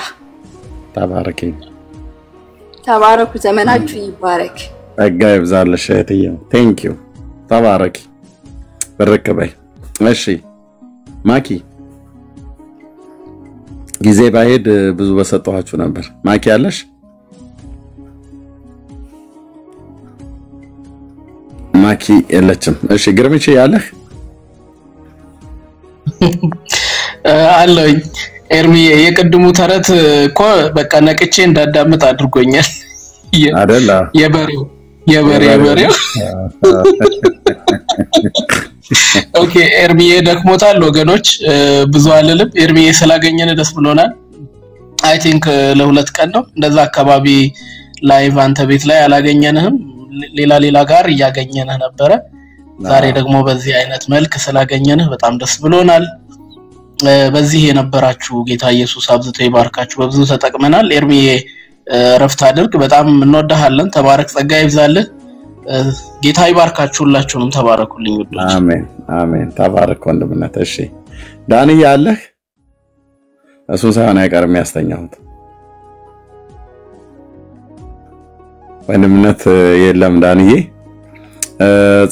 [SPEAKER 5] ተባረኩ ዘመናችሁ ይባረክ
[SPEAKER 1] ጸጋ ይብዛልሽ እህትዬ ቴንክ ዩ ተባረክ በረከበይ እሺ ማኪ ጊዜ ባይሄድ ብዙ በሰጠኋችሁ ነበር ማኪ ያለሽ ማኪ የለችም እሺ ግርምቼ ያለህ
[SPEAKER 6] አለኝ ኤርሚ የቀድሙ ተረት እኮ በቃ ነቅቼ እንዳዳምጥ አድርጎኛል
[SPEAKER 1] አይደል
[SPEAKER 6] የበሬው ኦኬ ኤርሚ ደክሞታል ወገኖች ብዙ አልልም ኤርሚ ስላገኘን ደስ ብሎናል አይ ቲንክ ለሁለት ቀን ነው እንደዛ አካባቢ ላይቭ አንተ ቤት ላይ አላገኘንህም ሌላ ጋር ያገኘንህ ነበር ዛሬ ደግሞ በዚህ አይነት መልክ ስላገኘንህ በጣም ደስ ብሎናል። በዚህ የነበራችሁ ጌታ ኢየሱስ አብዝቶ ይባርካችሁ። በብዙ ተጠቅመናል። ኤርሚዬ ረፍት አድርግ። በጣም እንወዳሃለን። ተባረክ። ጸጋ ይብዛልህ። ጌታ ይባርካችሁ። ሁላችሁንም ተባረኩልኝ ውዶች።
[SPEAKER 1] አሜን አሜን። ተባረክ ወንድምነት። እሺ ዳንዬ አለህ? እሱ ሳይሆን አይቀርም ያስተኛሁት ወንድምነት የለም። ዳንዬ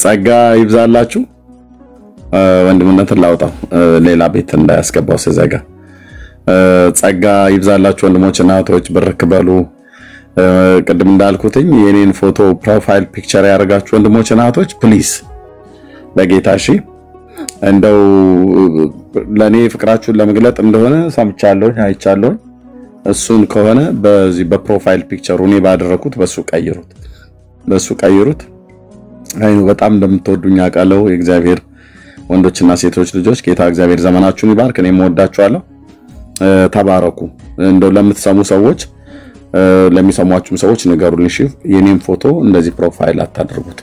[SPEAKER 1] ጸጋ ይብዛላችሁ። ወንድምነትን ላውጣው ሌላ ቤት እንዳያስገባው ሲዘጋ። ጸጋ ይብዛላችሁ ወንድሞችና እህቶች። ብርክ በሉ። ቅድም እንዳልኩትኝ የኔን ፎቶ ፕሮፋይል ፒክቸር ያደርጋችሁ ወንድሞችና እህቶች ፕሊዝ በጌታ እሺ። እንደው ለኔ ፍቅራችሁን ለመግለጥ እንደሆነ ሰምቻለሁ አይቻለሁ። እሱን ከሆነ በዚህ በፕሮፋይል ፒክቸሩ እኔ ባደረኩት በሱ ቀይሩት። አይኑ በጣም እንደምትወዱኝ አውቃለሁ። የእግዚአብሔር ወንዶችና ሴቶች ልጆች ጌታ እግዚአብሔር ዘመናችሁን ይባርክ። እኔም ወዳችኋለሁ። ተባረኩ። እንደው ለምትሰሙ ሰዎች ለሚሰሟችሁም ሰዎች ንገሩልኝ። እሺ የኔም ፎቶ እንደዚህ ፕሮፋይል አታድርጉት።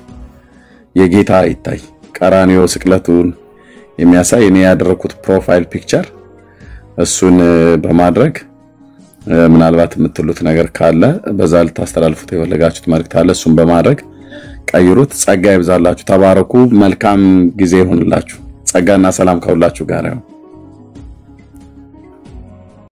[SPEAKER 1] የጌታ ይታይ ቀራንዮ ስቅለቱን የሚያሳይ እኔ ያደረኩት ፕሮፋይል ፒክቸር እሱን በማድረግ ምናልባት የምትሉት ነገር ካለ በዛ ልታስተላልፉት የፈለጋችሁት መልእክት አለ። እሱን በማድረግ ቀይሩት። ጸጋ ይብዛላችሁ። ተባረኩ። መልካም ጊዜ ይሁንላችሁ። ጸጋና ሰላም ከሁላችሁ ጋር ይሁን።